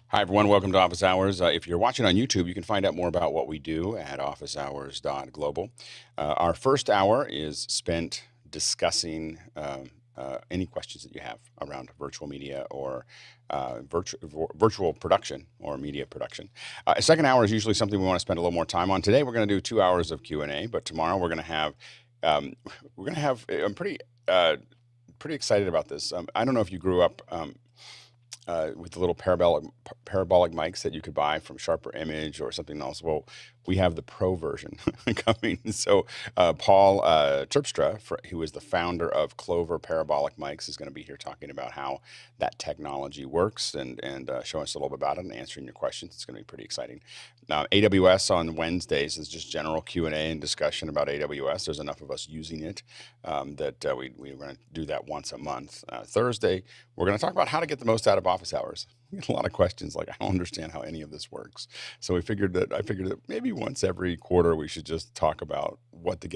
Hi, everyone. Welcome to Office Hours. If you're watching on YouTube, you can find out more about what we do at officehours.global. Our first hour is spent discussing any questions that you have around virtual media or virtual production or media production. A second hour is usually something we want to spend a little more time on. Today, we're going to do 2 hours of Q&A, but tomorrow we're going to have, I'm pretty excited about this. I don't know if you grew up with the little parabolic mics that you could buy from Sharper Image or something else. Well, we have the pro version coming. So Paul Terpstra, who is the founder of Clover Parabolic Mics, is going to be here talking about how that technology works and showing us a little bit about it and answering your questions. It's going to be pretty exciting. AWS on Wednesdays is just general Q&A and discussion about AWS. There's enough of us using it that we're going to do that once a month. Thursday, we're going to talk about how to get the most out of office hours. We get a lot of questions like, I don't understand how any of this works. So I figured that maybe once every quarter we should just talk about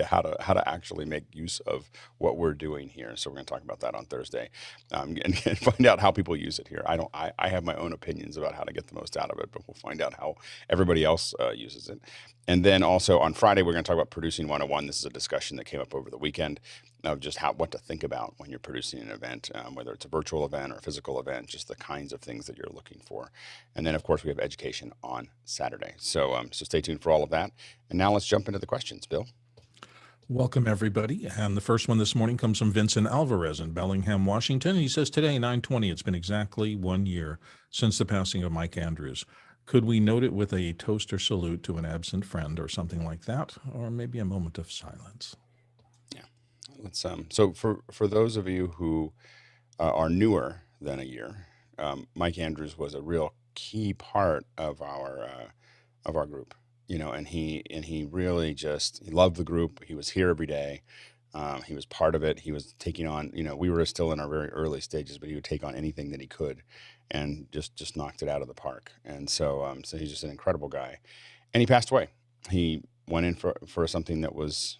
how to actually make use of what we're doing here. So we're going to talk about that on Thursday and find out how people use it here. I have my own opinions about how to get the most out of it, but we'll find out how everybody else uses it. And then also on Friday, we're going to talk about producing 101. This is a discussion that came up over the weekend of just what to think about when you're producing an event, whether it's a virtual event or a physical event, just the kinds of things that you're looking for. And then, of course, we have education on Saturday. So stay tuned for all of that. And now let's jump into the questions. Bill? Welcome, everybody. And the first one this morning comes from Vincent Alvarez in Bellingham, Washington. He says, today, 9/20, it's been exactly 1 year since the passing of Mike Andrews. Could we note it with a toast or salute to an absent friend or something like that, or maybe a moment of silence? Yeah. Let's so for those of you who are newer than a year, Mike Andrews was a real key part of our group, and he really he loved the group. He was here every day. He was part of it. He was taking on, we were still in our very early stages, but he would take on anything that he could and just knocked it out of the park. And so he's just an incredible guy. And he passed away. He went in for something that was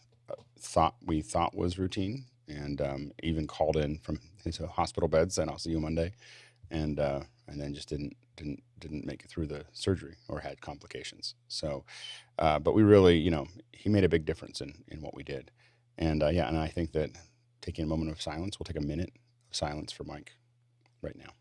we thought was routine, and even called in from his hospital bed, saying, "I'll see you Monday," and then just didn't make it through the surgery or had complications. So, but we really, he made a big difference in what we did. And and I think that taking a moment of silence, we'll take a minute of silence for Mike right now.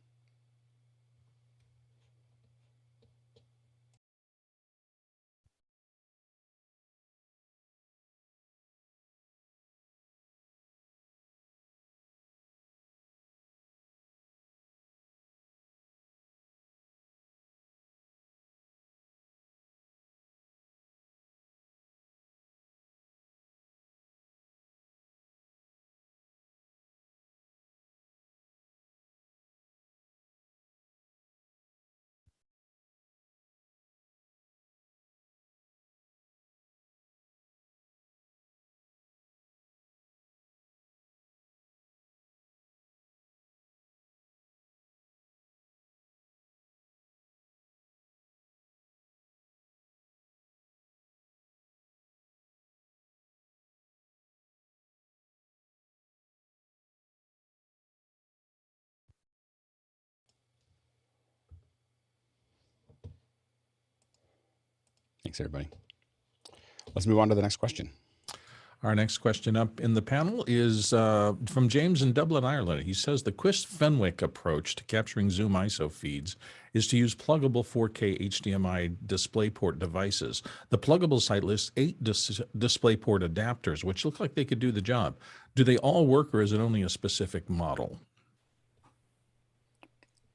Thanks, everybody. Let's move on to the next question. Our next question up in the panel is from James in Dublin, Ireland. He says the Chris Fenwick approach to capturing ZoomISO feeds is to use pluggable 4K HDMI DisplayPort devices. The Plugable site lists 8 DisplayPort adapters, which look like they could do the job. Do they all work, or is it only a specific model?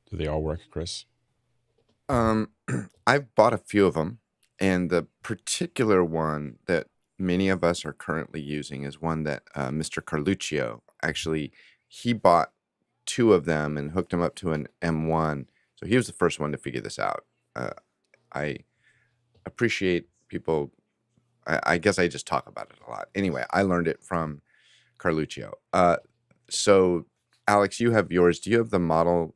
Do they all work, Chris? I've bought a few of them, and the particular one that many of us are currently using is one that Mr. Carluccio, actually, he bought 2 of them and hooked them up to an M1. So he was the first one to figure this out. I appreciate people. I guess I just talk about it a lot. Anyway, I learned it from Carluccio. So, Alex, you have yours. Do you have the model?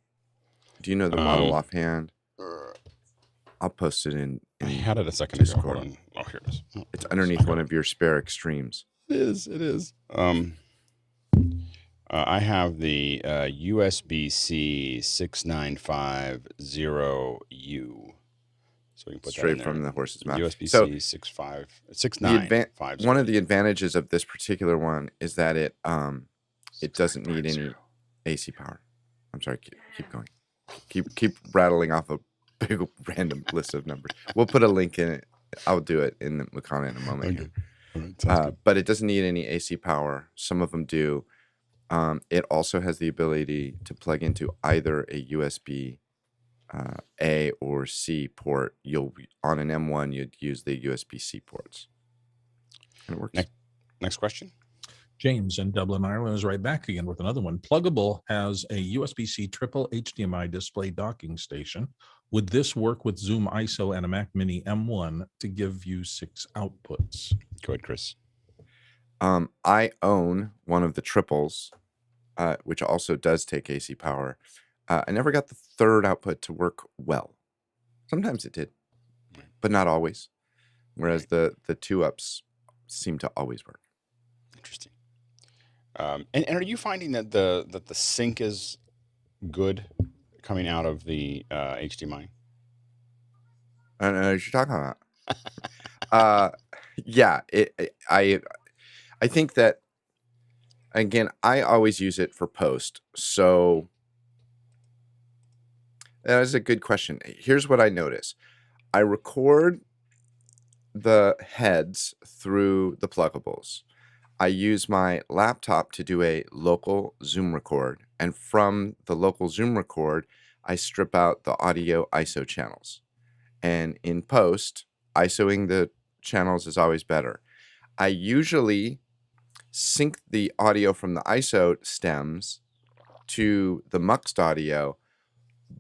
Do you know the model offhand? I'll post it in I had it a second Discord. ago. Hold on. Oh, here it is. Oh, It's underneath one of your spare Extremes. It is. I have the USB-C 6950U. So we can put Straight that in from there. the horse's mouth. USB-C So 6950. one of the advantages of this particular one is that it doesn't need any AC power. I'm sorry, keep going. Keep rattling off a big random list of numbers. We'll put a link in it. I'll do it in the Mukana in a moment. Okay. All right, sounds good. But it doesn't need any AC power. Some of them do. It also has the ability to plug into either a USB A or C port. On an M1, you'd use the USB-C ports. And it works. Next question. James in Dublin, Ireland is right back again with another one. Plugable has a USB-C triple HDMI display docking station. Would this work with ZoomISO and a MacMini M1 to give you 6 outputs? Go ahead, Chris. I own one of the triples, which also does take AC power. I never got the third output to work well. Sometimes it did, but not always. Whereas the 2-ups seem to always work. Interesting. And are you finding that the sync is good coming out of the HDMI? I don't know what you're talking about. Yeah, I think that, again, I always use it for post. So that is a good question. Here's what I notice. I record the heads through the pluggables. I use my laptop to do a local Zoom record. And from the local Zoom record, I strip out the audio ISO channels. And in post, ISOing the channels is always better. I usually sync the audio from the ISO stems to the muxed audio,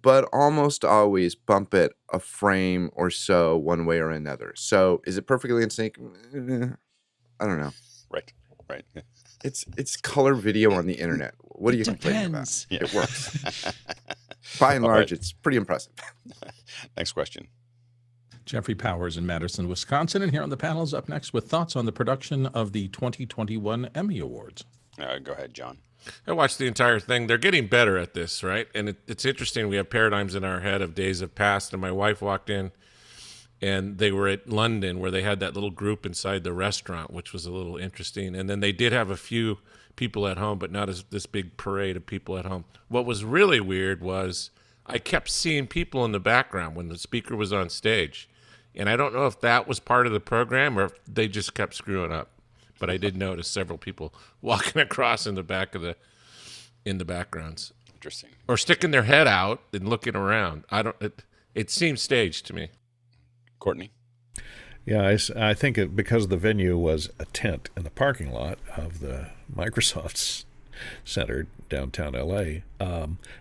but almost always bump it a frame or so one way or another. So is it perfectly in sync? I don't know. Right. It's color video on the internet. What are you complaining about? Yeah. It works. By and large, it's pretty impressive. Next question. Jeffrey Powers in Madison, Wisconsin, and here on the panel is up next with thoughts on the production of the 2021 Emmy Awards. Go ahead, John. I watched the entire thing. They're getting better at this, right? And it's interesting. We have paradigms in our head of days have passed, and my wife walked in, and they were at London where they had that little group inside the restaurant, which was a little interesting. And then they did have a few people at home, but not as this big parade of people at home. What was really weird was I kept seeing people in the background when the speaker was on stage. And I don't know if that was part of the program or if they just kept screwing up. But I did notice several people walking across in the backgrounds. Interesting. Or sticking their head out and looking around. It seems staged to me. Courtney. Yeah, I think because the venue was a tent in the parking lot of the Microsoft Center downtown LA,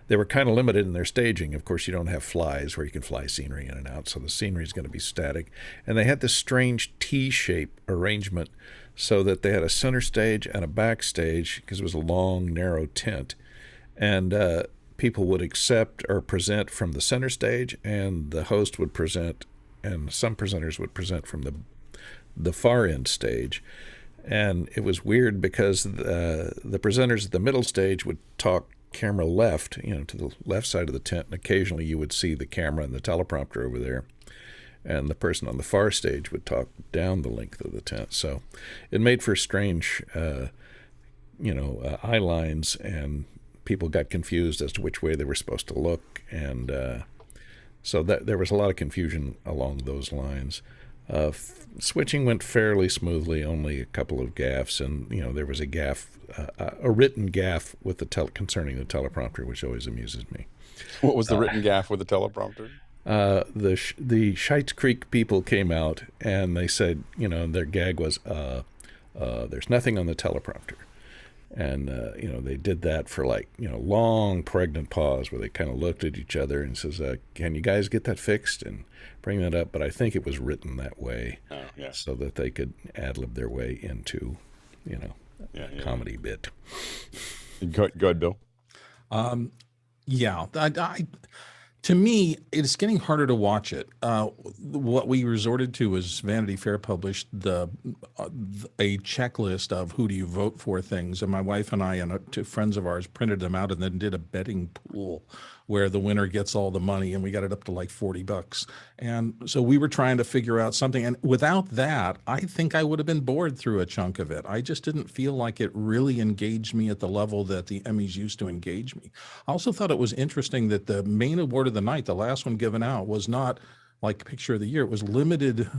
they were kind of limited in their staging. Of course, you don't have flies where you can fly scenery in and out, so the scenery is going to be static. And they had this strange T-shape arrangement so that they had a center stage and a backstage because it was a long, narrow tent. And people would accept or present from the center stage, and the host would present, and some presenters would present from the far end stage. And it was weird because the presenters at the middle stage would talk camera left, to the left side of the tent, and occasionally you would see the camera and the teleprompter over there. And the person on the far stage would talk down the length of the tent. So it made for strange, eye lines, and people got confused as to which way they were supposed to look. And so there was a lot of confusion along those lines. Switching went fairly smoothly, only a couple of gaffes, and there was a gaffe, a written gaffe with concerning the teleprompter, which always amuses me. What was the written gaffe with the teleprompter? The Scheitz Creek people came out and they said, their gag was, there's nothing on the teleprompter. And, they did that for long pregnant pause where they kind of looked at each other and says, can you guys get that fixed and bring that up? But I think it was written that way so that they could ad-lib their way into, a comedy bit. Go ahead, Bill. Yeah, To me, it's getting harder to watch it. What we resorted to was Vanity Fair published a checklist of who do you vote for things, and my wife and I and two friends of ours printed them out and then did a betting pool where the winner gets all the money, and we got it up to like $40. And so we were trying to figure out something, and without that, I think I would have been bored through a chunk of it. I just didn't feel like it really engaged me at the level that the Emmys used to engage me. I also thought it was interesting that the main award of the night, the last one given out, was not like Picture of the Year. It was limited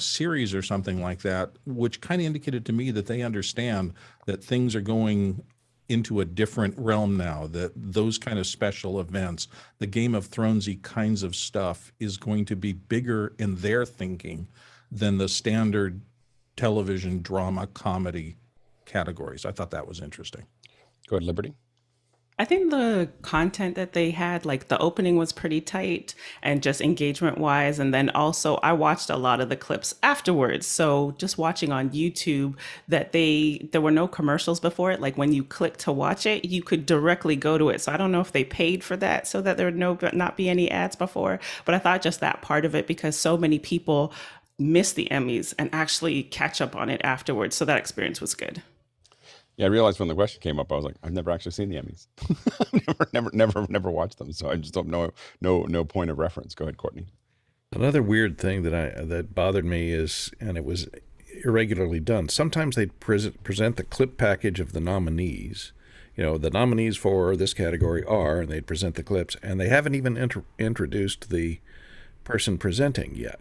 series or something like that, which kind of indicated to me that they understand that things are going into a different realm now, that those kind of special events, the Game of Thronesy kinds of stuff, is going to be bigger in their thinking than the standard television drama comedy categories. I thought that was interesting. Go ahead, Liberty. I think the content that they had, like the opening was pretty tight and just engagement wise. And then also I watched a lot of the clips afterwards. So just watching on YouTube that there were no commercials before it. Like when you click to watch it, you could directly go to it. So I don't know if they paid for that so that there would not be any ads before. But I thought just that part of it, because so many people miss the Emmys and actually catch up on it afterwards. So that experience was good. Yeah, I realized when the question came up, I was like, I've never actually seen the Emmys. never watched them, so I just don't know no point of reference. Go ahead, Courtney. Another weird thing that bothered me is, and it was irregularly done. Sometimes they'd present the clip package of the nominees. You know, the nominees for this category are, and they'd present the clips, and they haven't even introduced the person presenting yet.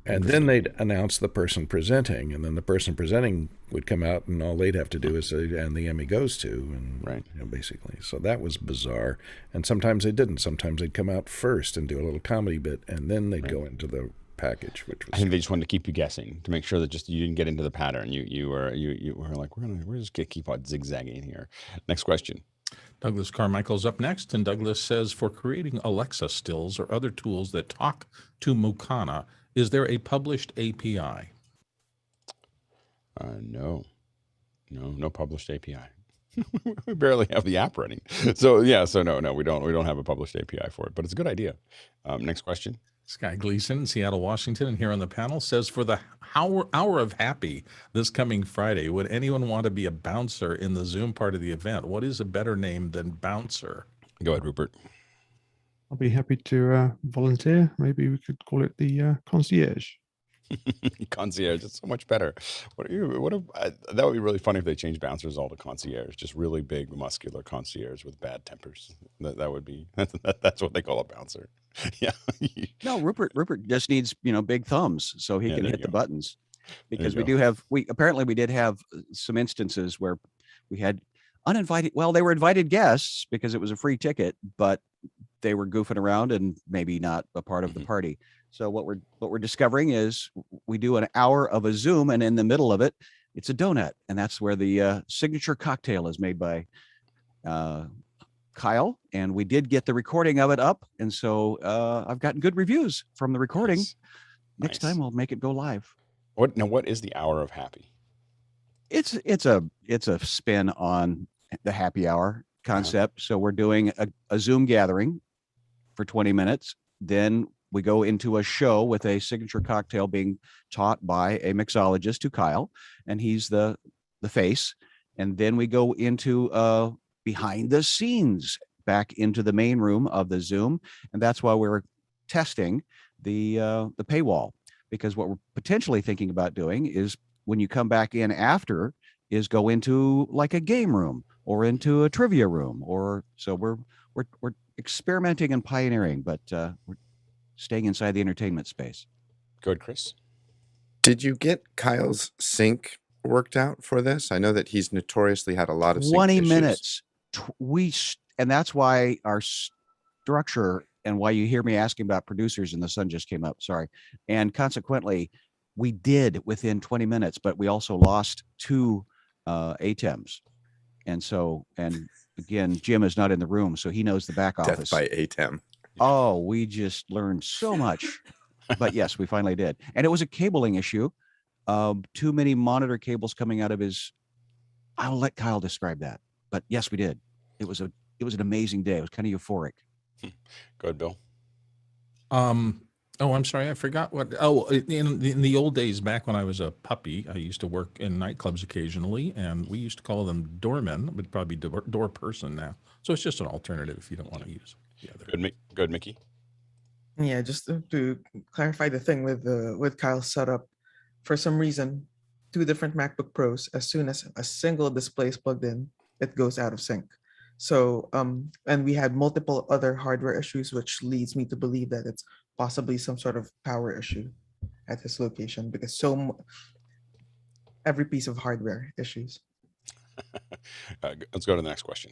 And then they'd announce the person presenting, and then the person presenting would come out, and all they'd have to do is say, and the Emmy goes to, and right. You know, basically. So that was bizarre. And sometimes they didn't. Sometimes they'd come out first and do a little comedy bit, and then they'd go into the package, which was. I think they just wanted to keep you guessing to make sure that just you didn't get into the pattern. You were like, we're just gonna keep on zigzagging here. Next question. Douglas Carmichael's up next, and Douglas says, for creating Alexa stills or other tools that talk to Mukana, is there a published API? No published API. We barely have the app running. So no, we don't have a published API for it, but it's a good idea. Next question. Sky Gleason in Seattle, Washington, and here on the panel says, for the hour of happy this coming Friday, would anyone want to be a bouncer in the Zoom part of the event? What is a better name than bouncer? Go ahead, Rupert. I'll be happy to volunteer. Maybe we could call it the concierge. Concierge, it's so much better. That would be really funny if they changed bouncers all to concierge, just really big, muscular concierge with bad tempers. That would be that's what they call a bouncer. Yeah. No, Rupert just needs big thumbs so he can hit the buttons, because we did have some instances where we had uninvited. Well, they were invited guests because it was a free ticket, but they were goofing around and maybe not a part of the party. So what we're discovering is we do an hour of a Zoom, and in the middle of it, it's a donut, and that's where the signature cocktail is made by Kyle. And we did get the recording of it up, and so I've gotten good reviews from the recording. Next time we'll make it go live. What is the hour of happy? It's a spin on the happy hour concept. So we're doing a Zoom gathering for 20 minutes. Then we go into a show with a signature cocktail being taught by a mixologist to Kyle, and he's the face. And then we go into behind the scenes back into the main room of the Zoom. And that's why we're testing the paywall, because what we're potentially thinking about doing is when you come back in after is go into like a game room or into a trivia room, or so we're experimenting and pioneering, but we're staying inside the entertainment space. Good, Chris. Did you get Kyle's sync worked out for this? I know that he's notoriously had a lot of sync 20 issues. minutes. And that's why our structure, and why you hear me asking about producers, and the sun just came up, sorry. And consequently, we did within 20 minutes, but we also lost 2 Atems. And again, Jim is not in the room, so he knows the back office. Death by Atem. Oh, we just learned so much. But yes, we finally did. And it was a cabling issue. Too many monitor cables coming out of his. I'll let Kyle describe that. But yes, we did. It was an amazing day. It was kind of euphoric. Go ahead, Bill. Oh, I'm sorry. I forgot what. Oh, in the old days, back when I was a puppy, I used to work in nightclubs occasionally, and we used to call them doormen, but probably door person now. So it's just an alternative if you don't want to use the other. Good, Mickey. Yeah, just to clarify the thing with Kyle's setup, for some reason, 2 different MacBook Pros, as soon as a single display is plugged in, it goes out of sync. So, and we had multiple other hardware issues, which leads me to believe that it's possibly some sort of power issue at this location, because every piece of hardware issues. Let's go to the next question.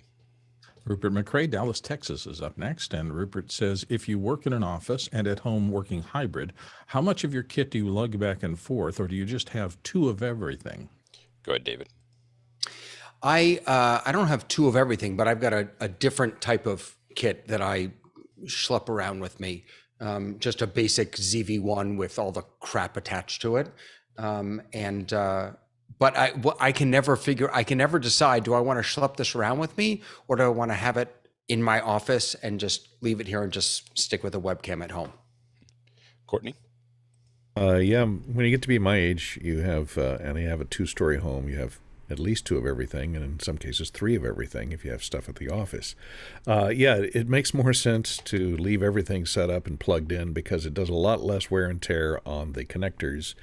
Rupert McRae, Dallas, Texas is up next. And Rupert says, if you work in an office and at home working hybrid, how much of your kit do you lug back and forth, or do you just have 2 of everything? Go ahead, David. I don't have 2 of everything, but I've got a different type of kit that I schlep around with me. Just a basic ZV-1 with all the crap attached to it. But I can never decide, do I want to schlep this around with me, or do I want to have it in my office and just leave it here and just stick with a webcam at home? Courtney? Yeah, when you get to be my age, you have, and you have a 2-story home, you have at least 2 of everything, and in some cases 3 of everything if you have stuff at the office. Yeah, it makes more sense to leave everything set up and plugged in, because it does a lot less wear and tear on the connectors.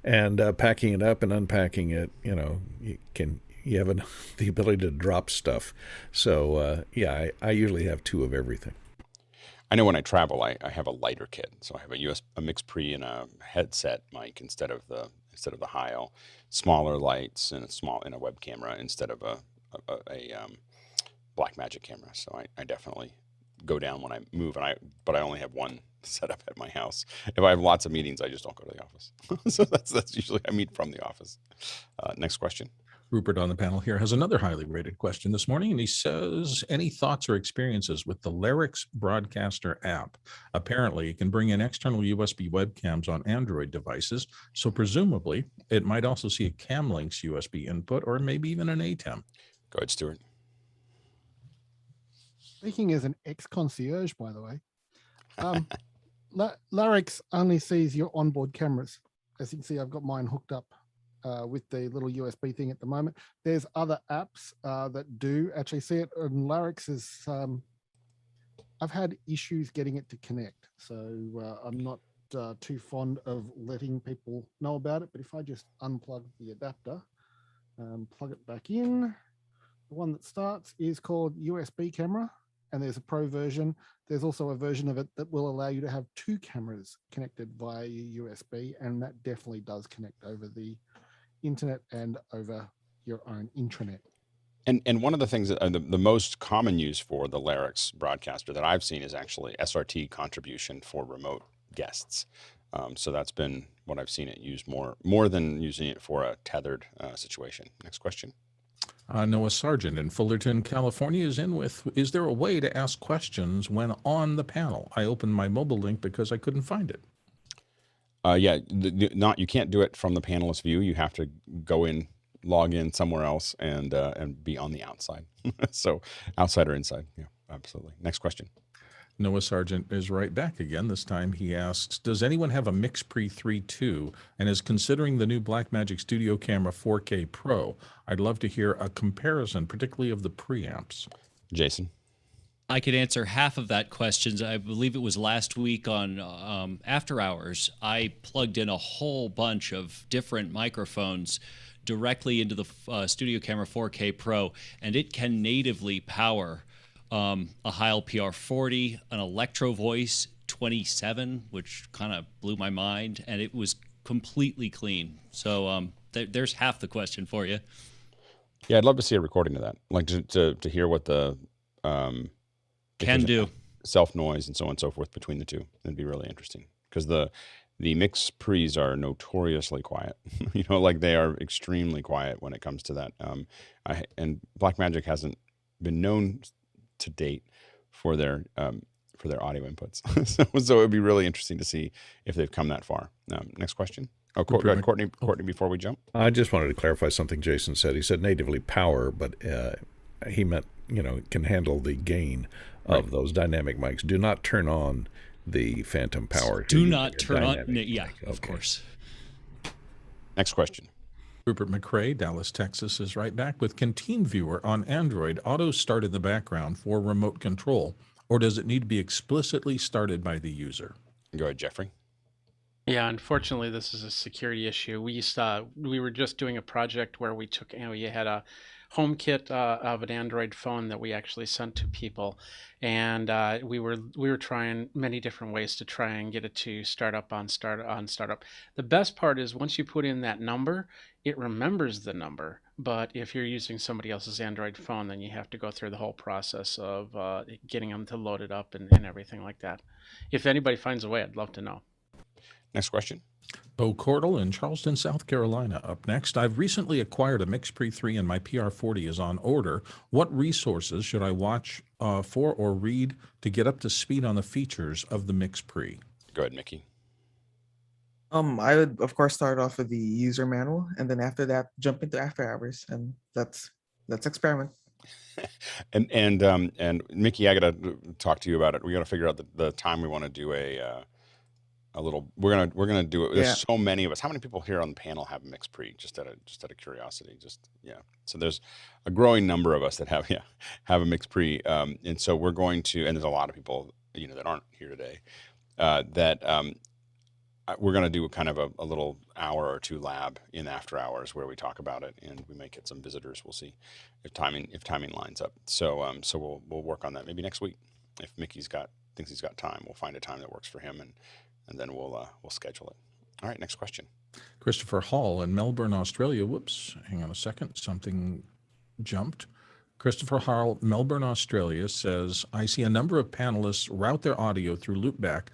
And packing it up and unpacking it, you have the ability to drop stuff. So yeah, I usually have 2 of everything. I know when I travel, I have a lighter kit, so I have a MixPre and a headset mic instead of the Heil, smaller lights and a web camera instead of a Blackmagic camera. So I definitely go down when I move, but I only have one set up at my house. If I have lots of meetings, I just don't go to the office. So that's usually I meet from the office. Next question. Rupert on the panel here has another highly rated question this morning, and he says, any thoughts or experiences with the Larix Broadcaster app? Apparently, it can bring in external USB webcams on Android devices, so presumably it might also see a Camlink's USB input, or maybe even an Atem. Go ahead, Stuart. Speaking as an ex-concierge, by the way, Larix only sees your onboard cameras. As you can see, I've got mine hooked up with the little USB thing at the moment. There's other apps that do actually see it, and Larix is, I've had issues getting it to connect, so I'm not too fond of letting people know about it. But if I just unplug the adapter, plug it back in, the one that starts is called USB camera, and there's a pro version. There's also a version of it that will allow you to have 2 cameras connected via USB, and that definitely does connect over the internet and over your own intranet. And one of the things that the most common use for the Larix Broadcaster that I've seen is actually SRT contribution for remote guests. So that's been what I've seen it used more than using it for a tethered situation. Next question. Noah Sargent in Fullerton, California is in with, is there a way to ask questions when on the panel? I opened my mobile link because I couldn't find it. Yeah, you can't do it from the panelist view. You have to go in, log in somewhere else, and be on the outside. So outside or inside. Yeah, absolutely. Next question. Noah Sargent is right back again. This time he asks, does anyone have a MixPre 3.2 and is considering the new Blackmagic Studio Camera 4K Pro? I'd love to hear a comparison, particularly of the preamps. Jason? I could answer half of that question. I believe it was last week on After Hours. I plugged in a whole bunch of different microphones directly into the Studio Camera 4K Pro, and it can natively power a Heil PR40, an Electro Voice 27, which kind of blew my mind, and it was completely clean. So there's half the question for you. Yeah, I'd love to see a recording of that, like to hear what the can do self noise and so on and so forth between the two. It'd be really interesting because the MixPres are notoriously quiet. Like they are extremely quiet when it comes to that. And Blackmagic hasn't been known to date for their audio inputs. so it would be really interesting to see if they've come that far. Next question. Oh, Courtney, before we jump. I just wanted to clarify something Jason said. He said natively power, but he meant, it can handle the gain of those dynamic mics. Do not turn on the phantom power. Do not turn on. dynamic Yeah, mic. of Okay. course. Next question. Rupert McRae, Dallas, Texas, is right back with, can TeamViewer on Android auto start in the background for remote control, or does it need to be explicitly started by the user? Go ahead, Jeffrey. Yeah, unfortunately, this is a security issue. We were just doing a project where we took, we had a HomeKit of an Android phone that we actually sent to people, and we were trying many different ways to try and get it to start up on startup. The best part is once you put in that number, it remembers the number. But if you're using somebody else's Android phone, then you have to go through the whole process of getting them to load it up and everything like that. If anybody finds a way, I'd love to know. Next question. Bo Cordell in Charleston, South Carolina, up next. I've recently acquired a MixPre 3 and my PR40 is on order. What resources should I watch for or read to get up to speed on the features of the MixPre? Go ahead, Mickey. I would of course start off with the user manual, and then after that jump into after hours, and let's experiment. And Mickey, I gotta talk to you about it. We gotta figure out the time we want to do a little. We're gonna do it. There's so many of us. How many people here on the panel have MixPre? Just out of curiosity. So there's a growing number of us that have a MixPre, and so we're going to. And there's a lot of people that aren't here today. We're going to do kind of a little hour or two lab in after hours where we talk about it, and we may get some visitors. We'll see if timing lines up. So we'll work on that maybe next week. If Mickey's thinks he's got time, we'll find a time that works for him, and then we'll schedule it. All right, next question. Christopher Hall in Melbourne, Australia. Whoops, hang on a second. Something jumped. Christopher Hall, Melbourne, Australia says, I see a number of panelists route their audio through Loopback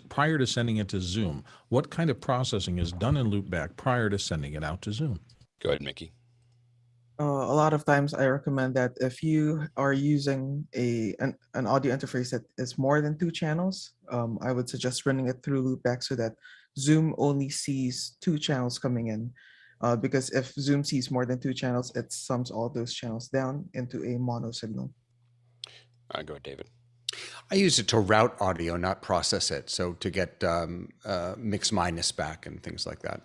prior to sending it to Zoom. What kind of processing is done in Loopback prior to sending it out to Zoom? Go ahead, Mickey. A lot of times I recommend that if you are using an audio interface that is more than 2 channels, I would suggest running it through Loopback so that Zoom only sees 2 channels coming in. Because if Zoom sees more than 2 channels, it sums all those channels down into a mono signal. Go ahead, David. I use it to route audio, not process it. So to get mix minus back and things like that.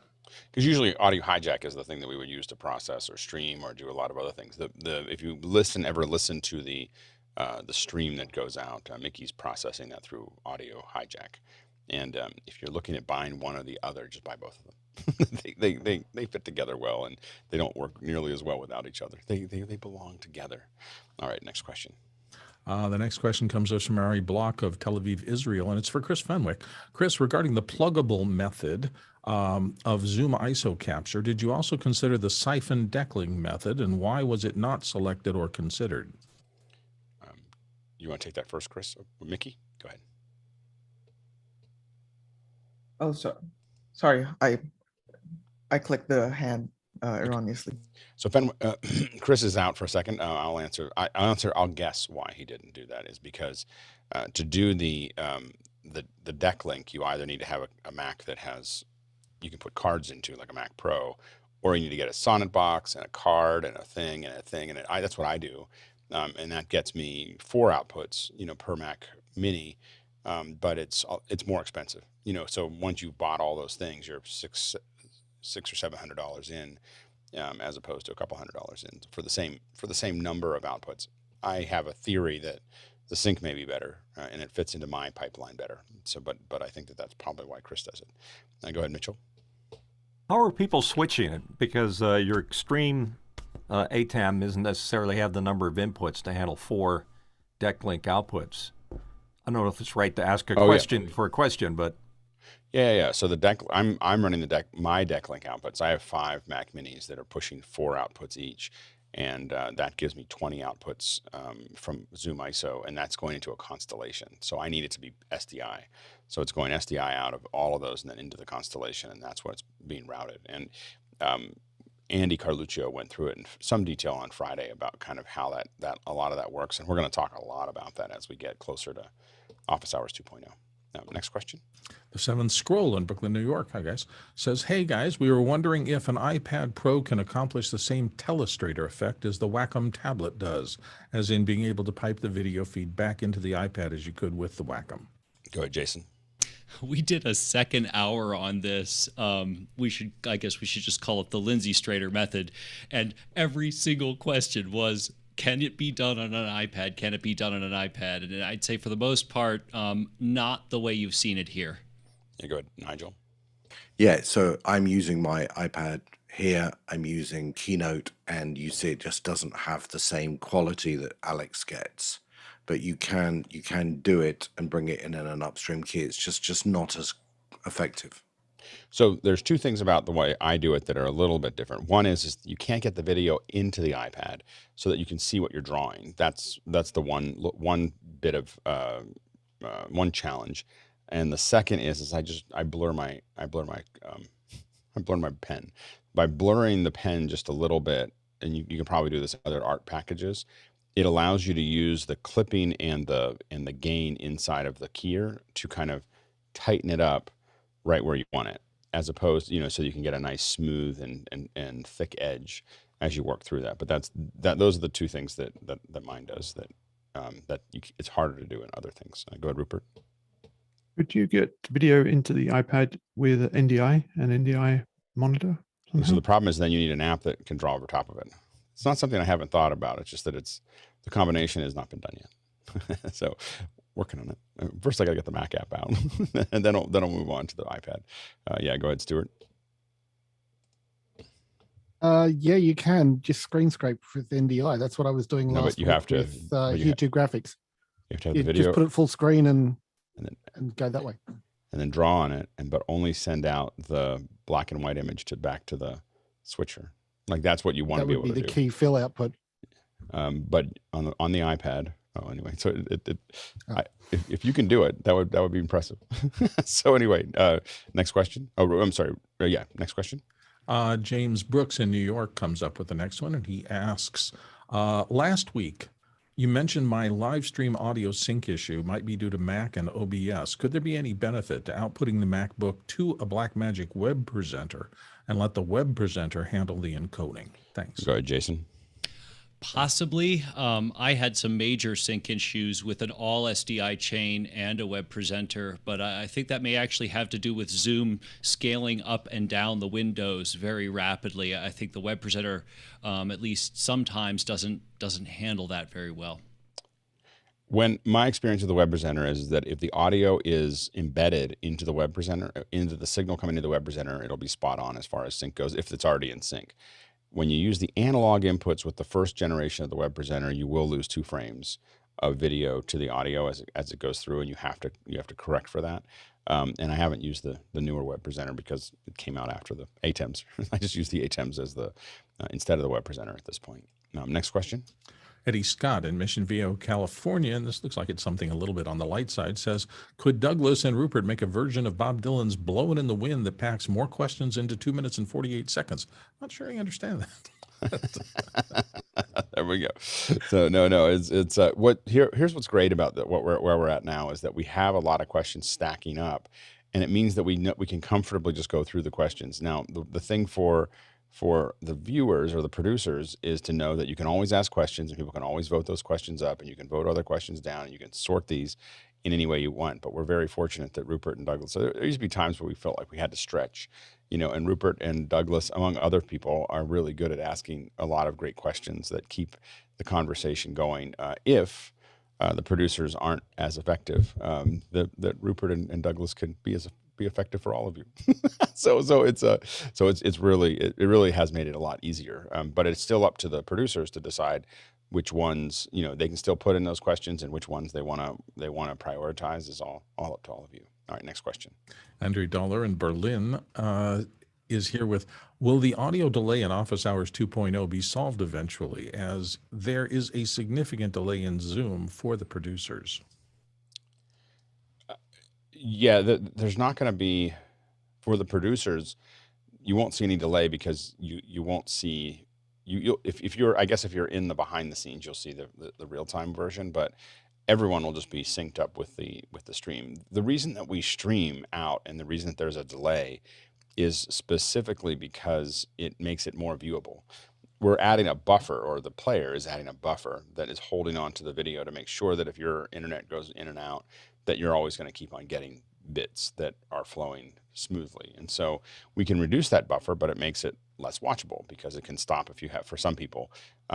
Because usually audio hijack is the thing that we would use to process or stream or do a lot of other things. If you ever listen to the stream that goes out, Mickey's processing that through audio hijack. And if you're looking at buying one or the other, just buy both of them. they fit together well, and they don't work nearly as well without each other. They belong together. All right, next question. The next question comes from Ari Block of Tel Aviv, Israel, and it's for Chris Fenwick. Chris, regarding the pluggable method of ZoomISO capture, did you also consider the Siphon Decklink method, and why was it not selected or considered? You want to take that first, Chris? Or Mickey? Go ahead. Oh, sorry. I clicked the hand erroneously. So Chris is out for a second. I'll answer. I'll guess why he didn't do that is because to do the Decklink, you either need to have a Mac that you can put cards into, like a Mac Pro, or you need to get a Sonnet box and a card and a thing. That's what I do, and that gets me 4 outputs, per Mac Mini. But it's more expensive, So once you've bought all those things, you're $600 or $700 in, as opposed to a couple $100 in for the same number of outputs. I have a theory that the sync may be better, and it fits into my pipeline better. So, but I think that's probably why Chris does it. Go ahead, Mitchell. How are people switching it? Because your Extreme Atem doesn't necessarily have the number of inputs to handle 4 Decklink outputs. I don't know if it's right to ask a question for a question, but yeah. So I'm running my Decklink outputs. I have 5 Mac Minis that are pushing 4 outputs each, and that gives me 20 outputs from ZoomISO, and that's going into a constellation. So I need it to be SDI. So it's going SDI out of all of those and then into the constellation, and that's what's being routed. And Andy Carluccio went through it in some detail on Friday about kind of how that a lot of that works, and we're going to talk a lot about that as we get closer to Office Hours 2.0. Next question. The Seventh Scroll in Brooklyn, New York, hi guys, says, hey guys, we were wondering if an iPad Pro can accomplish the same telestrator effect as the Wakom tablet does, as in being able to pipe the video feed back into the iPad as you could with the Wakom. Go ahead, Jason. We did a second hour on this. I guess we should just call it the Lindsay Strader method. And every single question was, can it be done on an iPad? Can it be done on an iPad? And I'd say for the most part, not the way you've seen it here. Yeah, go ahead, Nigel. Yeah, so I'm using my iPad here. I'm using Keynote, and you see it just doesn't have the same quality that Alex gets. But you can do it and bring it in an upstream key. It's just not as effective. So there's two things about the way I do it that are a little bit different. One is you can't get the video into the iPad so that you can see what you're drawing. That's the one bit of one challenge. And the second is I blur my pen. By blurring the pen just a little bit, and you can probably do this in other art packages, it allows you to use the clipping and the gain inside of the keyer to kind of tighten it up right where you want it, as opposed, so you can get a nice smooth and thick edge as you work through that. But those are the two things that mine does it's harder to do in other things. Go ahead, Rupert. Could you get video into the iPad with an NDI monitor? So the problem is then you need an app that can draw over top of it. It's not something I haven't thought about. It's just that the combination has not been done yet. So working on it. First, I got to get the Mac app out, and then I'll move on to the iPad. Yeah, go ahead, Stuart. Yeah, you can just screen scrape with NDI. That's what I was doing last but you week have to, with YouTube graphics. You have to have You the video. just put it full screen and go that way. And then draw on it, but only send out the black and white image back to the switcher. Like that's what you want to be able to do. That would be the key fill output. But on the iPad. Oh, anyway. So if you can do it, that would be impressive. So anyway, next question. Oh, I'm sorry. Yeah, next question. James Brooks in New York comes up with the next one, and he asks, last week, you mentioned my live stream audio sync issue might be due to Mac and OBS. Could there be any benefit to outputting the MacBook to a Blackmagic web presenter and let the web presenter handle the encoding? Thanks. Go ahead, Jason. Possibly. I had some major sync issues with an all SDI chain and a web presenter, but I think that may actually have to do with Zoom scaling up and down the windows very rapidly. I think the web presenter, at least sometimes, doesn't handle that very well. When my experience with the web presenter is that if the audio is embedded into the web presenter, into the signal coming into the web presenter, it'll be spot on as far as sync goes, if it's already in sync. When you use the analog inputs with the first generation of the web presenter, you will lose 2 frames of video to the audio as it goes through, and you have to correct for that. And I haven't used the newer web presenter because it came out after the Atems. I just use the Atems as instead of the web presenter at this point. Next question. Eddie Scott in Mission Viejo, California, and this looks like it's something a little bit on the light side, says, could Douglas and Rupert make a version of Bob Dylan's Blowin' in the Wind that packs more questions into 2 minutes and 48 seconds? Not sure I understand that. There we go. So no, it's here's what's great about where we're at now is that we have a lot of questions stacking up, and it means that we can comfortably just go through the questions. Now, the thing for the viewers or the producers is to know that you can always ask questions and people can always vote those questions up, and you can vote other questions down, and you can sort these in any way you want. But we're very fortunate that Rupert and Douglas, so there used to be times where we felt like we had to stretch, and Rupert and Douglas, among other people, are really good at asking a lot of great questions that keep the conversation going. If the producers aren't as effective, that Rupert and Douglas can be effective for all of you. so it really has made it a lot easier. But it's still up to the producers to decide which ones, they can still put in those questions, and which ones they want to prioritize is all up to all of you. All right, next question. Andre Dollar in Berlin is here with, will the audio delay in Office Hours 2.0 be solved eventually, as there is a significant delay in Zoom for the producers? Yeah, there's not going to be, for the producers, you won't see any delay because you won't see, if you're in the behind the scenes, you'll see the real-time version, but everyone will just be synced up with the stream. The reason that we stream out and the reason that there's a delay is specifically because it makes it more viewable. We're adding a buffer, or the player is adding a buffer that is holding on to the video to make sure that if your internet goes in and out, that you're always going to keep on getting bits that are flowing smoothly. And so we can reduce that buffer, but it makes it less watchable because it can stop if you have, for some people,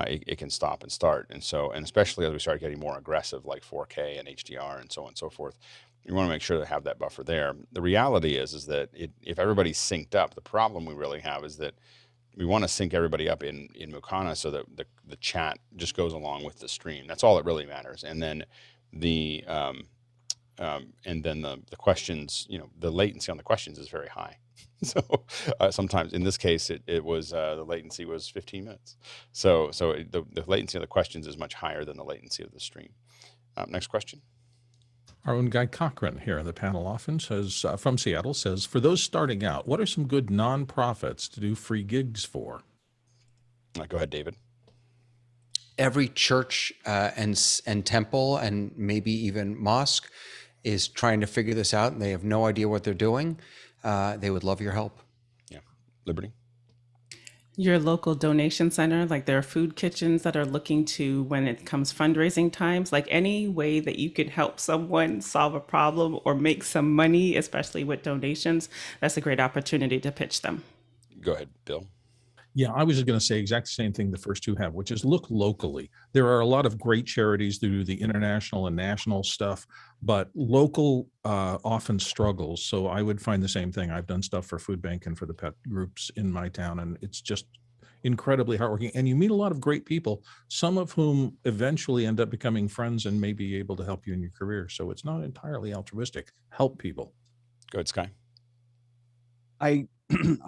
it can stop and start. And so, and especially as we start getting more aggressive, like 4K and HDR and so on and so forth, you want to make sure to have that buffer there. The reality is that if everybody's synced up, the problem we really have is that we want to sync everybody up in Mukana so that the chat just goes along with the stream. That's all that really matters. And then the questions, the latency on the questions is very high. So sometimes in this case, it was the latency was 15 minutes. So the latency of the questions is much higher than the latency of the stream. Next question. Our own Guy Cochran here in the panel often says, from Seattle, says, for those starting out, what are some good nonprofits to do free gigs for? Go ahead, David. Every church and temple and maybe even mosque is trying to figure this out, and they have no idea what they're doing. They would love your help. Yeah. Liberty? Your local donation center, like there are food kitchens that are looking to, when it comes fundraising times, like any way that you could help someone solve a problem or make some money, especially with donations, that's a great opportunity to pitch them. Go ahead, Bill. Yeah, I was just going to say exact same thing the first two have, which is look locally. There are a lot of great charities that do the international and national stuff, but local often struggles. So I would find the same thing. I've done stuff for Food Bank and for the pet groups in my town, and it's just incredibly hardworking. And you meet a lot of great people, some of whom eventually end up becoming friends and may be able to help you in your career. So it's not entirely altruistic. Help people. Go ahead, Sky. I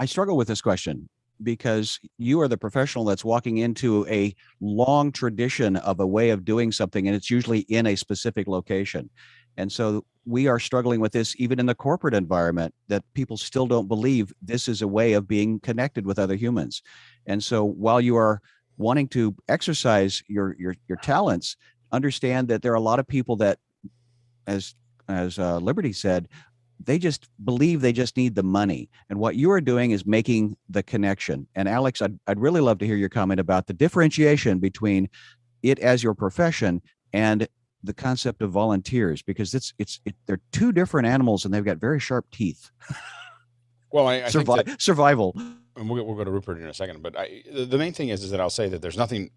struggle with this question, because you are the professional that's walking into a long tradition of a way of doing something, and it's usually in a specific location. And so we are struggling with this even in the corporate environment, that people still don't believe this is a way of being connected with other humans. And so while you are wanting to exercise your talents, understand that there are a lot of people that, as Liberty said, they just believe they just need the money. And what you are doing is making the connection. And Alex, I'd really love to hear your comment about the differentiation between it as your profession and the concept of volunteers, because they're two different animals and they've got very sharp teeth. Well, I think that, survival. And we'll go to Rupert in a second, but the main thing is that I'll say that there's nothing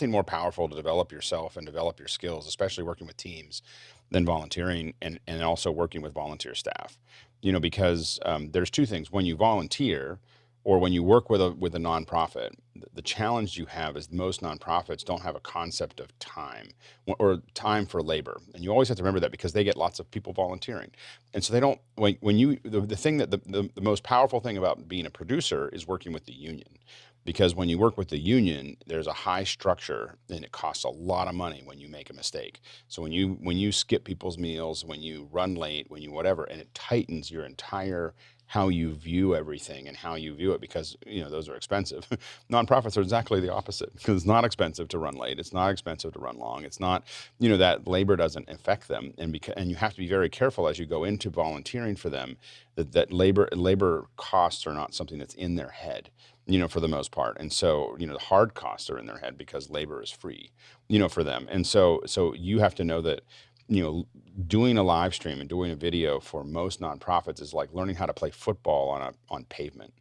more powerful to develop yourself and develop your skills, especially working with teams, than volunteering and also working with volunteer staff. Because there's two things. When you volunteer or when you work with a nonprofit, the challenge you have is most nonprofits don't have a concept of time or time for labor. And you always have to remember that, because they get lots of people volunteering. And so they don't, the thing that the most powerful thing about being a producer is working with the union. Because when you work with the union, there's a high structure and it costs a lot of money when you make a mistake. So when you skip people's meals, when you run late, when you whatever, and it tightens your entire how you view everything and how you view it, because those are expensive. Nonprofits are exactly the opposite, because it's not expensive to run late. It's not expensive to run long. It's not, that labor doesn't affect them. And you have to be very careful as you go into volunteering for them, that labor costs are not something that's in their head, for the most part. And so, the hard costs are in their head because labor is free, for them. And so you have to know that, doing a live stream and doing a video for most nonprofits is like learning how to play football on pavement,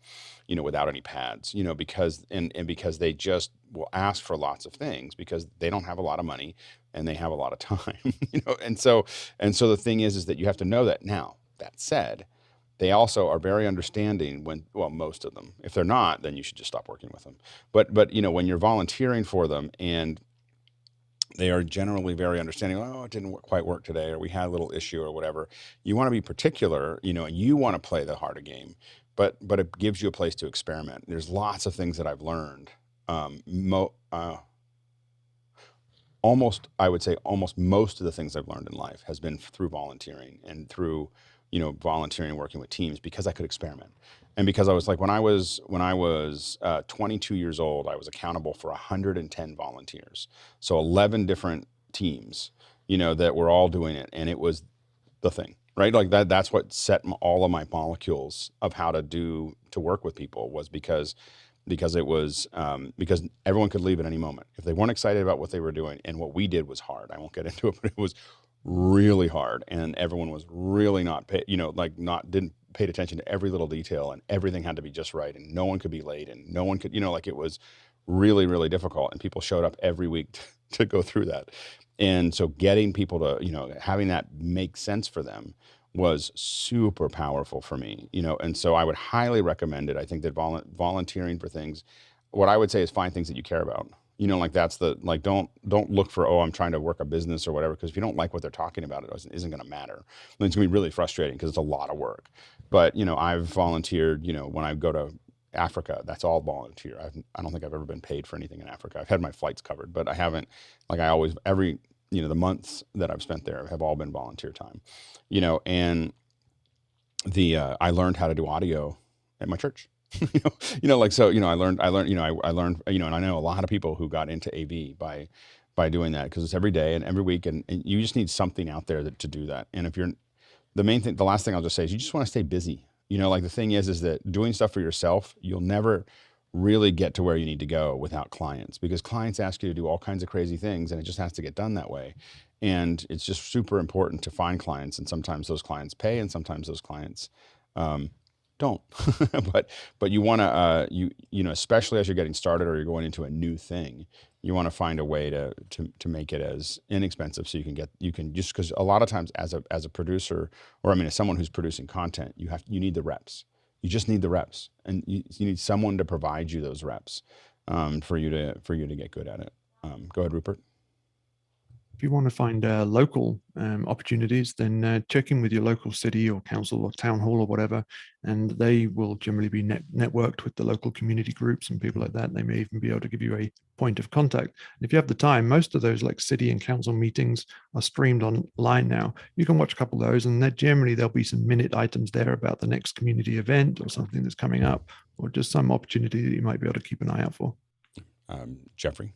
without any pads, because they just will ask for lots of things because they don't have a lot of money and they have a lot of time, and so the thing is that you have to know that. Now, that said, they also are very understanding most of them. If they're not, then you should just stop working with them. But when you're volunteering for them, and they are generally very understanding, it didn't quite work today, or we had a little issue or whatever. You want to be particular, and you want to play the harder game, but it gives you a place to experiment. There's lots of things that I've learned. Almost most of the things I've learned in life has been through volunteering and through volunteering and working with teams, because I could experiment. And because I was like, when I was 22 years old, I was accountable for 110 volunteers. So 11 different teams, that were all doing it, and it was the thing, right? Like that's what set all of my molecules of how to work with people, was because it was because everyone could leave at any moment if they weren't excited about what they were doing. And what we did was hard. I won't get into it, but it was really hard, and everyone was really didn't pay attention to every little detail, and everything had to be just right, and no one could be late, and no one could, it was really, really difficult, and people showed up every week to go through that. And so getting people to, having that make sense for them was super powerful for me, and so I would highly recommend it. I think that volunteering for things, what I would say is find things that you care about. That's don't look for, I'm trying to work a business or whatever, because if you don't like what they're talking about, it isn't going to matter. And it's going to be really frustrating because it's a lot of work. But, I've volunteered, when I go to Africa, that's all volunteer. I don't think I've ever been paid for anything in Africa. I've had my flights covered, but I haven't, the months that I've spent there have all been volunteer time, and I learned how to do audio at my church. I learned, and I know a lot of people who got into AV by doing that, because it's every day and every week, and you just need something out there to do that. And if the last thing I'll just say is you just want to stay busy. The thing is that doing stuff for yourself, you'll never really get to where you need to go without clients, because clients ask you to do all kinds of crazy things, and it just has to get done that way. And it's just super important to find clients, and sometimes those clients pay, and sometimes those clients don't. but you want to especially as you're getting started or you're going into a new thing, you want to find a way to make it as inexpensive so you can just, because a lot of times as a producer, or as someone who's producing content, you need the reps. You just need the reps, and you need someone to provide you those reps for you to get good at it. Go ahead, Rupert. If you want to find local opportunities, then check in with your local city or council or town hall or whatever, and they will generally be networked with the local community groups and people like that. They may even be able to give you a point of contact. And if you have the time, most of those like city and council meetings are streamed online now. You can watch a couple of those, and generally there'll be some minute items there about the next community event or something that's coming up, or just some opportunity that you might be able to keep an eye out for. Jeffrey?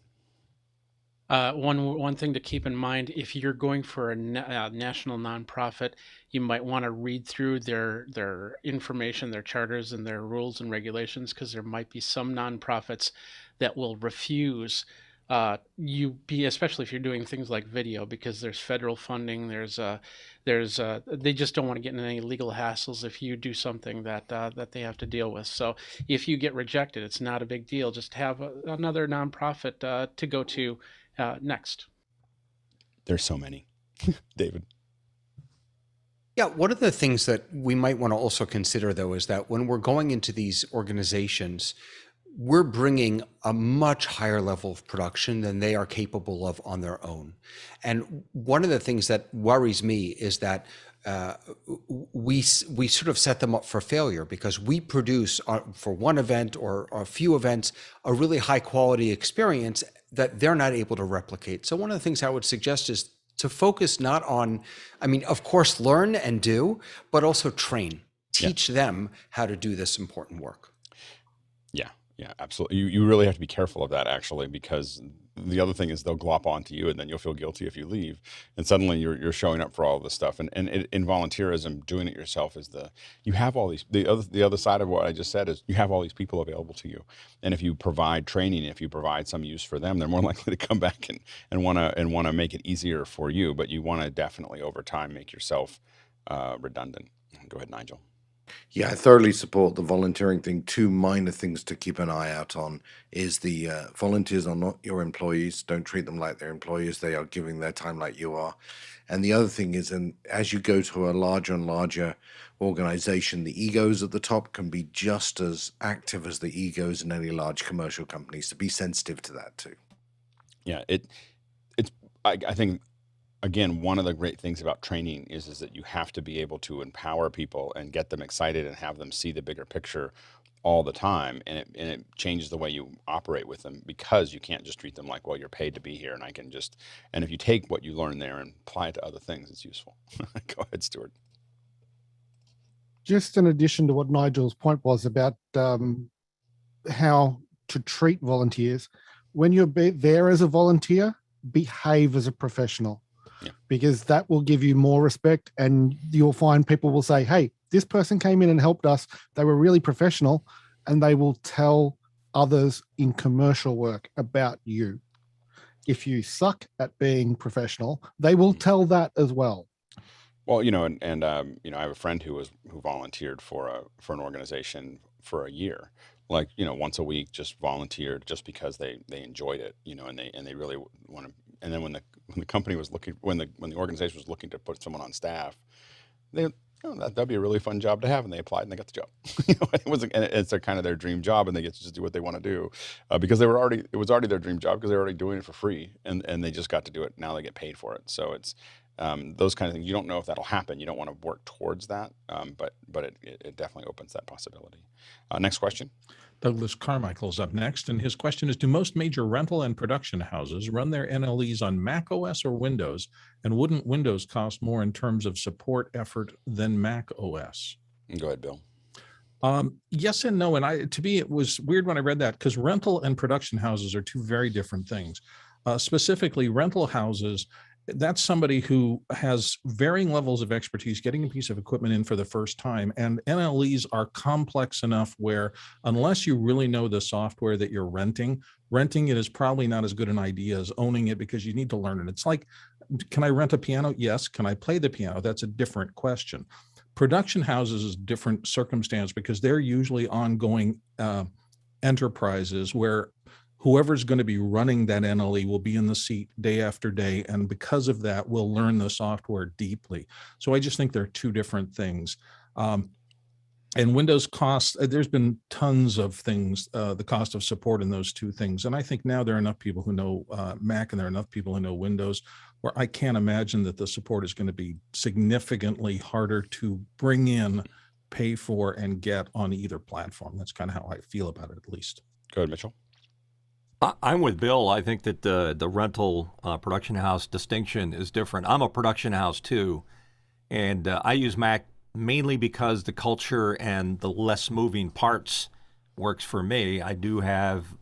One thing to keep in mind, if you're going for a national nonprofit, you might want to read through their information, their charters, and their rules and regulations, because there might be some nonprofits that will refuse especially if you're doing things like video, because there's federal funding, they just don't want to get into any legal hassles if you do something that they have to deal with. So if you get rejected, it's not a big deal. Just have another nonprofit to go to next. There's so many. David? Yeah, one of the things that we might want to also consider, though, is that when we're going into these organizations, we're bringing a much higher level of production than they are capable of on their own. And one of the things that worries me is that we sort of set them up for failure, because we produce for one event or a few events a really high quality experience that they're not able to replicate. So one of the things I would suggest is to focus not on, of course, learn and do, but also train, teach them how to do this important work. Yeah, absolutely. You really have to be careful of that, actually, because the other thing is they'll glop onto you, and then you'll feel guilty if you leave, and suddenly you're showing up for all this stuff. And in volunteerism, doing it yourself is you have all these, the other side of what I just said is you have all these people available to you, and if you provide training, if you provide some use for them, they're more likely to come back and want to make it easier for you. But you want to definitely over time make yourself redundant. Go ahead, Nigel. Yeah, I thoroughly support the volunteering thing. Two minor things to keep an eye out on is the volunteers are not your employees. Don't treat them like they're employees. They are giving their time like you are. And the other thing is, as you go to a larger and larger organization, the egos at the top can be just as active as the egos in any large commercial companies. So be sensitive to that too. Yeah, I think, again, one of the great things about training is that you have to be able to empower people and get them excited and have them see the bigger picture all the time. And it changes the way you operate with them, because you can't just treat them like, well, you're paid to be here, and if you take what you learn there and apply it to other things, it's useful. Go ahead, Stuart. Just in addition to what Nigel's point was about how to treat volunteers, when you're there as a volunteer, behave as a professional, because that will give you more respect, and you'll find people will say, hey, this person came in and helped us. They were really professional, and they will tell others in commercial work about you. If you suck at being professional, they will tell that as well. Well, you know, you know, I have a friend who volunteered for an organization for a year, like, you know, once a week, just volunteered just because they enjoyed it, you know, and they really want to. And then when the company was looking, when the organization was looking to put someone on staff, they, oh, that'd be a really fun job to have, and they applied and they got the job. You know, it's kind of their dream job, and they get to just do what they want to do, because it was already their dream job, because they're already doing it for free, and they just got to do it. Now they get paid for it. So it's those kind of things. You don't know if that'll happen. You don't want to work towards that, but it definitely opens that possibility. Next question. Douglas Carmichael's up next, and his question is, do most major rental and production houses run their NLEs on macOS or Windows, and wouldn't Windows cost more in terms of support effort than macOS? Go ahead, Bill. Yes and no, and to me it was weird when I read that, because rental and production houses are two very different things. Specifically, rental houses, that's somebody who has varying levels of expertise getting a piece of equipment in for the first time. And NLEs are complex enough where, unless you really know the software that you're renting it is probably not as good an idea as owning it, because you need to learn it. It's like, can I rent a piano? Yes. Can I play the piano? That's a different question. Production houses is a different circumstance, because they're usually ongoing enterprises where whoever's going to be running that NLE will be in the seat day after day, and because of that, will learn the software deeply. So I just think they're two different things. And Windows costs, there's been tons of things, the cost of support in those two things. And I think now there are enough people who know Mac, and there are enough people who know Windows, where I can't imagine that the support is going to be significantly harder to bring in, pay for, and get on either platform. That's kind of how I feel about it, at least. Go ahead, Mitchell. I'm with Bill. I think that the rental production house distinction is different. I'm a production house too, and I use Mac mainly because the culture and the less moving parts works for me. I do have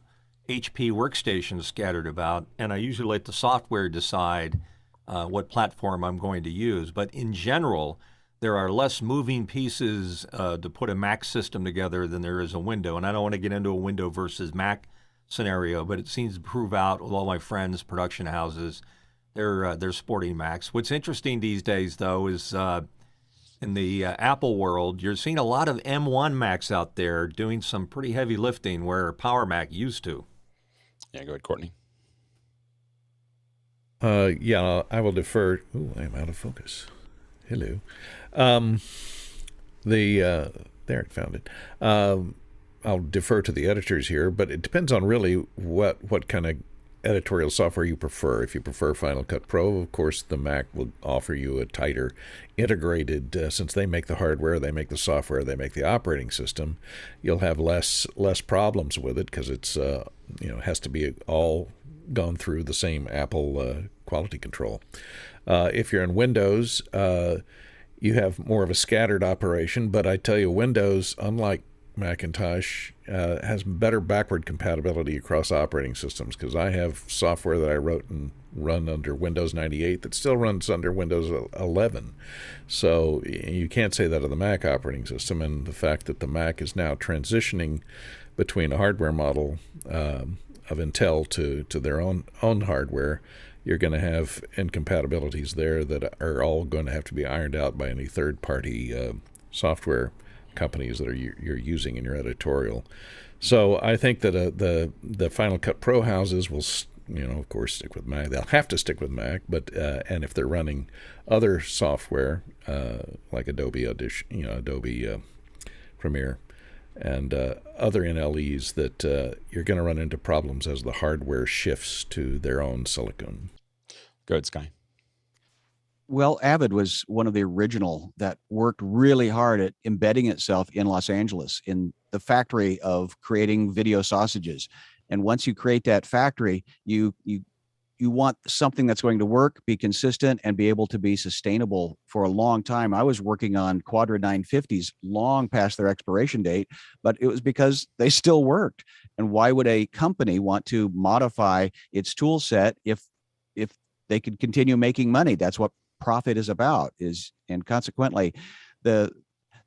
HP workstations scattered about, and I usually let the software decide what platform I'm going to use. But in general, there are less moving pieces to put a Mac system together than there is a window. And I don't want to get into a window versus Mac scenario, but it seems to prove out with all my friends' production houses, they're sporting Macs. What's interesting these days, though, is in the Apple world, you're seeing a lot of M1 Macs out there doing some pretty heavy lifting where Power Mac used to. Yeah, go ahead, Courtney. Yeah, I will defer. Ooh, I'm out of focus. Hello. There, it found it. I'll defer to the editors here, but it depends on really what kind of editorial software you prefer. If you prefer Final Cut Pro, of course, the Mac will offer you a tighter integrated, since they make the hardware, they make the software, they make the operating system, you'll have less problems with it, because it's has to be all gone through the same Apple quality control. If you're in Windows, you have more of a scattered operation, but I tell you, Windows, unlike Macintosh, has better backward compatibility across operating systems, because I have software that I wrote and run under Windows 98 that still runs under Windows 11. So you can't say that of the Mac operating system, and the fact that the Mac is now transitioning between a hardware model of Intel to their own hardware, you're going to have incompatibilities there that are all going to have to be ironed out by any third-party software companies that you're using in your editorial. So I think that the Final Cut Pro houses will, of course, stick with Mac. They'll have to stick with Mac, but and if they're running other software like Adobe Audition, Adobe Premiere, and other NLEs, that you're going to run into problems as the hardware shifts to their own silicon. Go ahead, Sky. Well, Avid was one of the original that worked really hard at embedding itself in Los Angeles, in the factory of creating video sausages. And once you create that factory, you want something that's going to work, be consistent, and be able to be sustainable for a long time. I was working on Quadra 950s long past their expiration date, but it was because they still worked. And why would a company want to modify its tool set if if they could continue making money. That's what profit is about. And consequently, the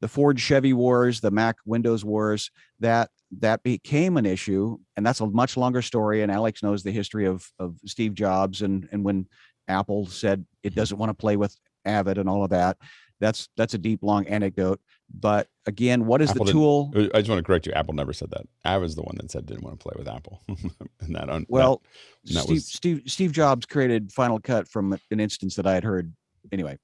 Ford Chevy wars, the Mac Windows wars, that became an issue, and that's a much longer story. And Alex knows the history of Steve Jobs and when Apple said it doesn't want to play with Avid and all of that. That's a deep, long anecdote. But again, what is Apple the tool? I just want to correct you. Apple never said that. Avid's the one that said didn't want to play with Apple. And Steve Jobs created Final Cut from an instance that I had heard. Anyway.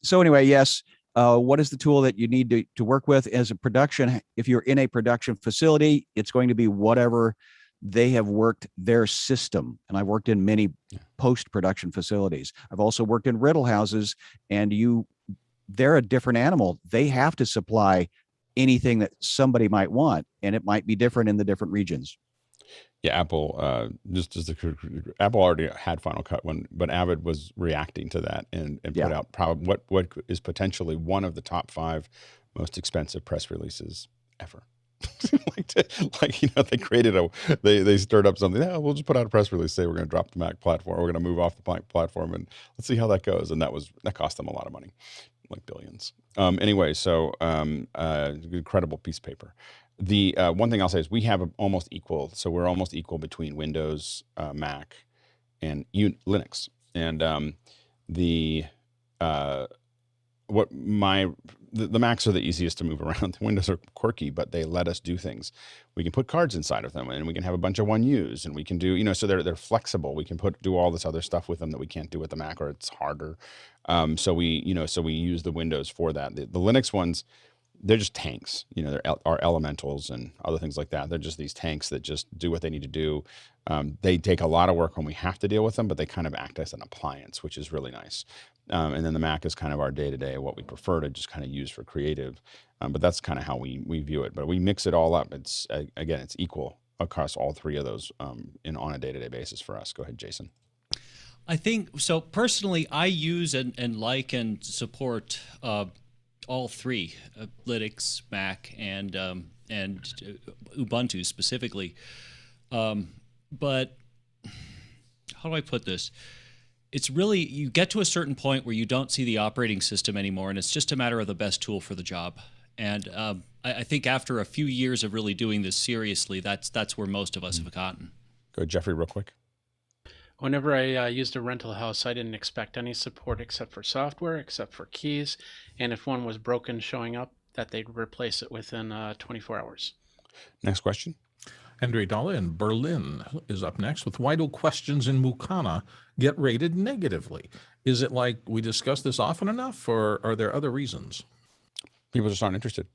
So yes. What is the tool that you need to work with as a production? If you're in a production facility, it's going to be whatever they have worked their system. And I've worked in many post-production facilities. I've also worked in rental houses, and they're a different animal. They have to supply anything that somebody might want, and it might be different in the different regions. Yeah, Apple Apple already had Final Cut but Avid was reacting to that and put out probably what is potentially one of the top 5 most expensive press releases ever. They created they stirred up something. Yeah, we'll just put out a press release, say we're going to drop the Mac platform, we're going to move off the Mac platform, and let's see how that goes. And that cost them a lot of money, like billions. Anyway, so incredible piece of paper. The one thing I'll say is we have almost equal. So we're almost equal between Windows, Mac, and Linux. And the Macs are the easiest to move around. The Windows are quirky, but they let us do things. We can put cards inside of them, and we can have a bunch of 1Us, and we can do, so they're flexible. We can do all this other stuff with them that we can't do with the Mac, or it's harder. So we use the Windows for that. The Linux ones, they're just tanks, there are elementals and other things like that. They're just these tanks that just do what they need to do. They take a lot of work when we have to deal with them, but they kind of act as an appliance, which is really nice. And then the Mac is kind of our day-to-day, what we prefer to just kind of use for creative. But that's kind of how we view it. But we mix it all up. It's equal across all 3 of those on a day-to-day basis for us. Go ahead, Jason. I think so. Personally, I use and like and support all 3, Linux, Mac, and Ubuntu specifically. But how do I put this? It's really, you get to a certain point where you don't see the operating system anymore, and it's just a matter of the best tool for the job. And I think after a few years of really doing this seriously, that's where most of us have gotten. Go ahead, Jeffrey, real quick. Whenever I used a rental house, I didn't expect any support except for software, except for keys. And if one was broken showing up, that they'd replace it within 24 hours. Next question. Andre Dalla in Berlin is up next with why do questions in Mukana get rated negatively? Is it like we discuss this often enough, or are there other reasons? People just aren't interested.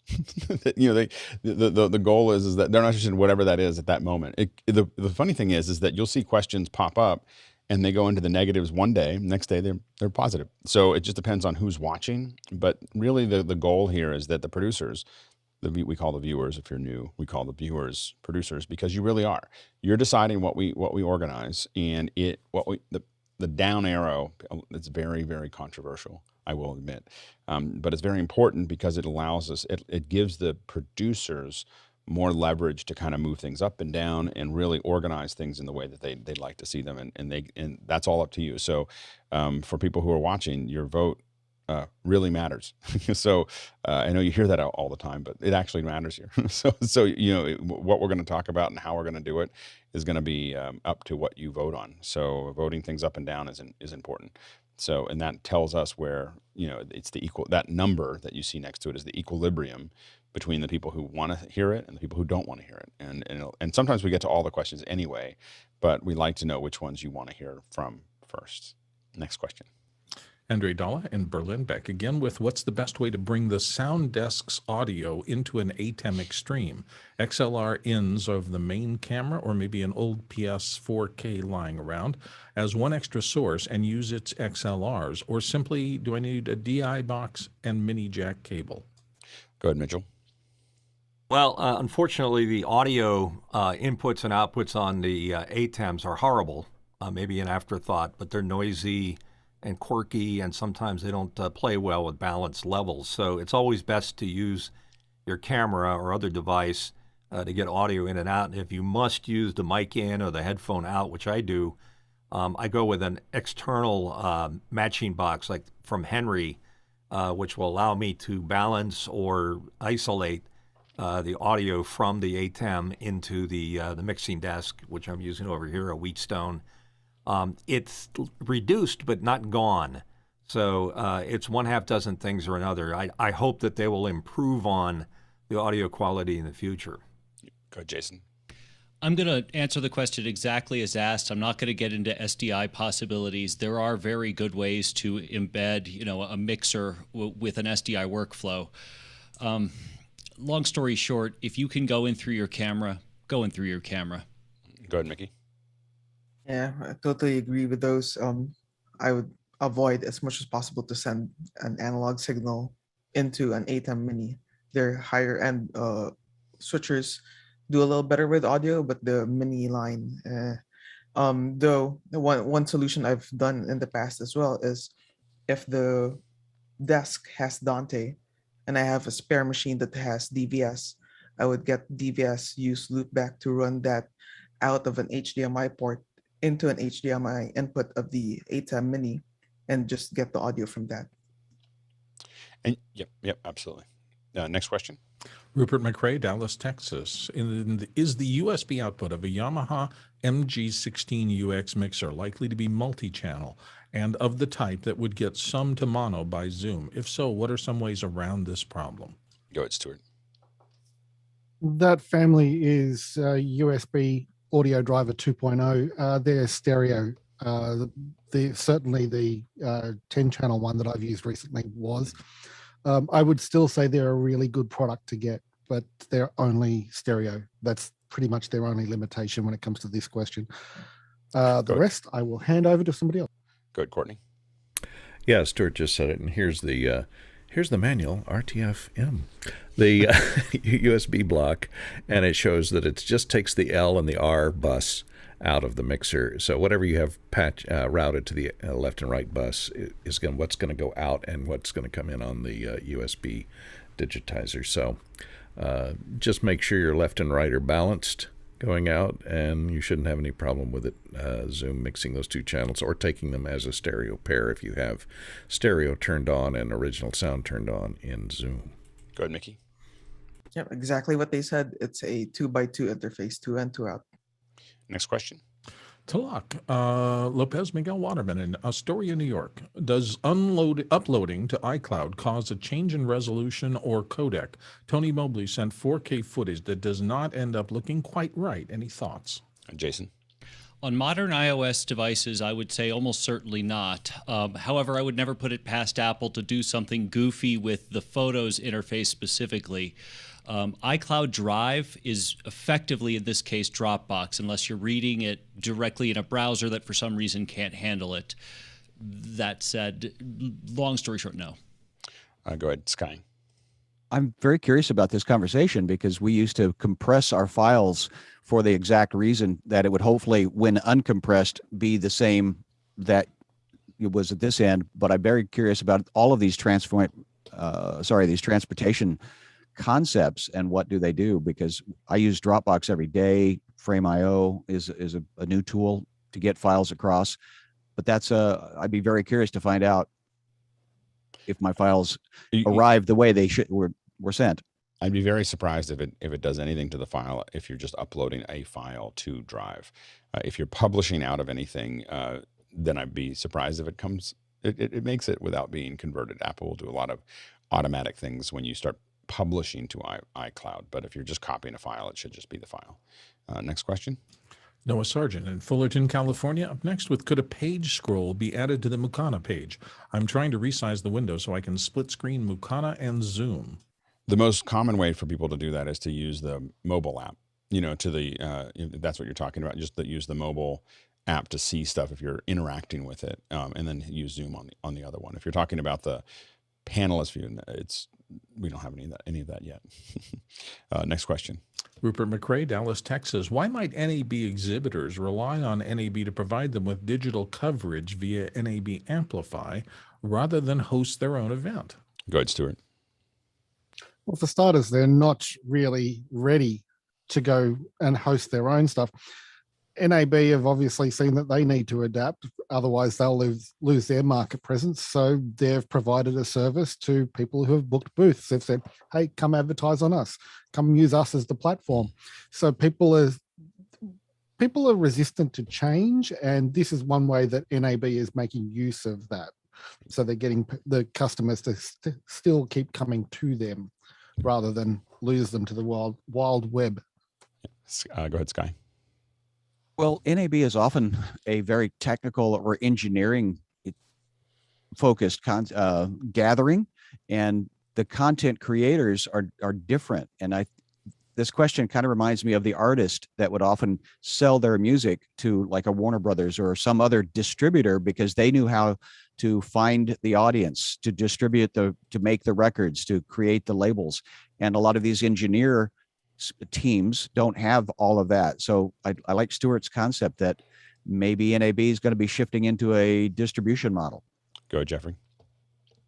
The goal is that they're not interested in whatever that is at that moment. The funny thing is that you'll see questions pop up and they go into the negatives one day, next day they're positive. So it just depends on who's watching. But really the goal here is that the producers, we call the viewers, if you're new, we call the viewers producers, because you really are. You're deciding what we organize, and the down arrow, it's very, very controversial, I will admit. But it's very important because it allows us, it gives the producers more leverage to kind of move things up and down and really organize things in the way that they'd like to see them. And that's all up to you. So for people who are watching, your vote really matters. So I know you hear that all the time, but it actually matters here. So what we're going to talk about and how we're going to do it is going to be up to what you vote on. So voting things up and down is important. So, and that tells us where, it's the that number that you see next to it is the equilibrium between the people who want to hear it and the people who don't want to hear it. And sometimes we get to all the questions anyway, but we like to know which ones you want to hear from first. Next question. Andre Dalla in Berlin back again with what's the best way to bring the sound desk's audio into an Atem Extreme? XLR INs of the main camera, or maybe an old PS 4K lying around as one extra source and use its XLRs, or simply do I need a DI box and mini jack cable? Go ahead, Mitchell. Well, unfortunately, the audio inputs and outputs on the Atems are horrible. Maybe an afterthought, but they're noisy and quirky, and sometimes they don't play well with balanced levels. So it's always best to use your camera or other device to get audio in and out. And if you must use the mic in or the headphone out, which I do, I go with an external matching box like from Henry, which will allow me to balance or isolate the audio from the Atem into the mixing desk, which I'm using over here, a Wheatstone. It's reduced but not gone. So it's one half dozen things or another. I hope that they will improve on the audio quality in the future. Go ahead, Jason. I'm going to answer the question exactly as asked. I'm not going to get into SDI possibilities. There are very good ways to embed, a mixer with an SDI workflow. Long story short, if you can go in through your camera, go in through your camera. Go ahead, Mickey. Yeah, I totally agree with those. I would avoid as much as possible to send an analog signal into an Atem Mini. Their higher end switchers do a little better with audio, but the Mini line, though one solution I've done in the past as well is if the desk has Dante and I have a spare machine that has DVS, I would get DVS, use Loopback to run that out of an HDMI port into an HDMI input of the Atem Mini and just get the audio from that. And yep, absolutely. Next question. Rupert McRae, Dallas, Texas. Is the USB output of a Yamaha MG16UX mixer likely to be multi-channel and of the type that would get some to mono by Zoom? If so, what are some ways around this problem? Go ahead, Stuart. That family is USB audio driver 2.0. They're stereo. Certainly the 10-channel one that I've used recently was. I would still say they're a really good product to get, but they're only stereo. That's pretty much their only limitation when it comes to this question. The rest I will hand over to somebody else. Go ahead, Courtney. Yeah, Stuart just said it, and here's the manual, RTFM, the USB block, and it shows that it just takes the L and the R bus out of the mixer. So whatever you have routed to the left and right bus is what's going to go out and what's going to come in on the USB digitizer. So just make sure your left and right are balanced going out, and you shouldn't have any problem with it. Zoom mixing those two channels or taking them as a stereo pair if you have stereo turned on and original sound turned on in Zoom. Go ahead, Mickey. Yeah, exactly what they said. It's a 2x2 interface, 2 in, 2 out. Next question. Talak, Lopez Miguel Waterman in Astoria, New York. Does uploading to iCloud cause a change in resolution or codec? Tony Mobley sent 4K footage that does not end up looking quite right. Any thoughts? Jason? On modern iOS devices, I would say almost certainly not. However, I would never put it past Apple to do something goofy with the Photos interface specifically. iCloud Drive is effectively, in this case, Dropbox, unless you're reading it directly in a browser that for some reason can't handle it. That said, long story short, no. Go ahead, Sky. I'm very curious about this conversation because we used to compress our files for the exact reason that it would hopefully, when uncompressed, be the same that it was at this end. But I'm very curious about all of these transportation concepts and what do they do, because I use Dropbox every day. Frame.io is a new tool to get files across, but that's I'd be very curious to find out if my files arrive the way they were sent. I'd be very surprised if it does anything to the file if you're just uploading a file to Drive. If you're publishing out of anything, then I'd be surprised if it makes it without being converted. Apple will do a lot of automatic things when you start publishing to iCloud, but if you're just copying a file, it should just be the file. Next question. Noah Sargent in Fullerton, California. Up next with, could a page scroll be added to the Mukana page? I'm trying to resize the window so I can split screen Mukana and Zoom. The most common way for people to do that is to use the mobile app, if that's what you're talking about, just use the mobile app to see stuff if you're interacting with it, and then use Zoom on the other one. If you're talking about the panelist view, we don't have any of that yet. Next question. Rupert McRae, Dallas, Texas. Why might NAB exhibitors rely on NAB to provide them with digital coverage via NAB Amplify rather than host their own event? Go ahead, Stuart. Well, for starters, they're not really ready to go and host their own stuff. NAB have obviously seen that they need to adapt, otherwise they'll lose their market presence. So they've provided a service to people who have booked booths. They've said, hey, come advertise on us, come use us as the platform. So people are resistant to change, and this is one way that NAB is making use of that. So they're getting the customers to still keep coming to them rather than lose them to the wild web. Go ahead, Sky. Well, NAB is often a very technical or engineering focused gathering, and the content creators are different. And this question kind of reminds me of the artist that would often sell their music to like a Warner Brothers or some other distributor because they knew how to find the audience, to distribute to make the records, to create the labels. And a lot of these engineer teams don't have all of that. So I like Stuart's concept that maybe NAB is going to be shifting into a distribution model. Go ahead, Jeffrey.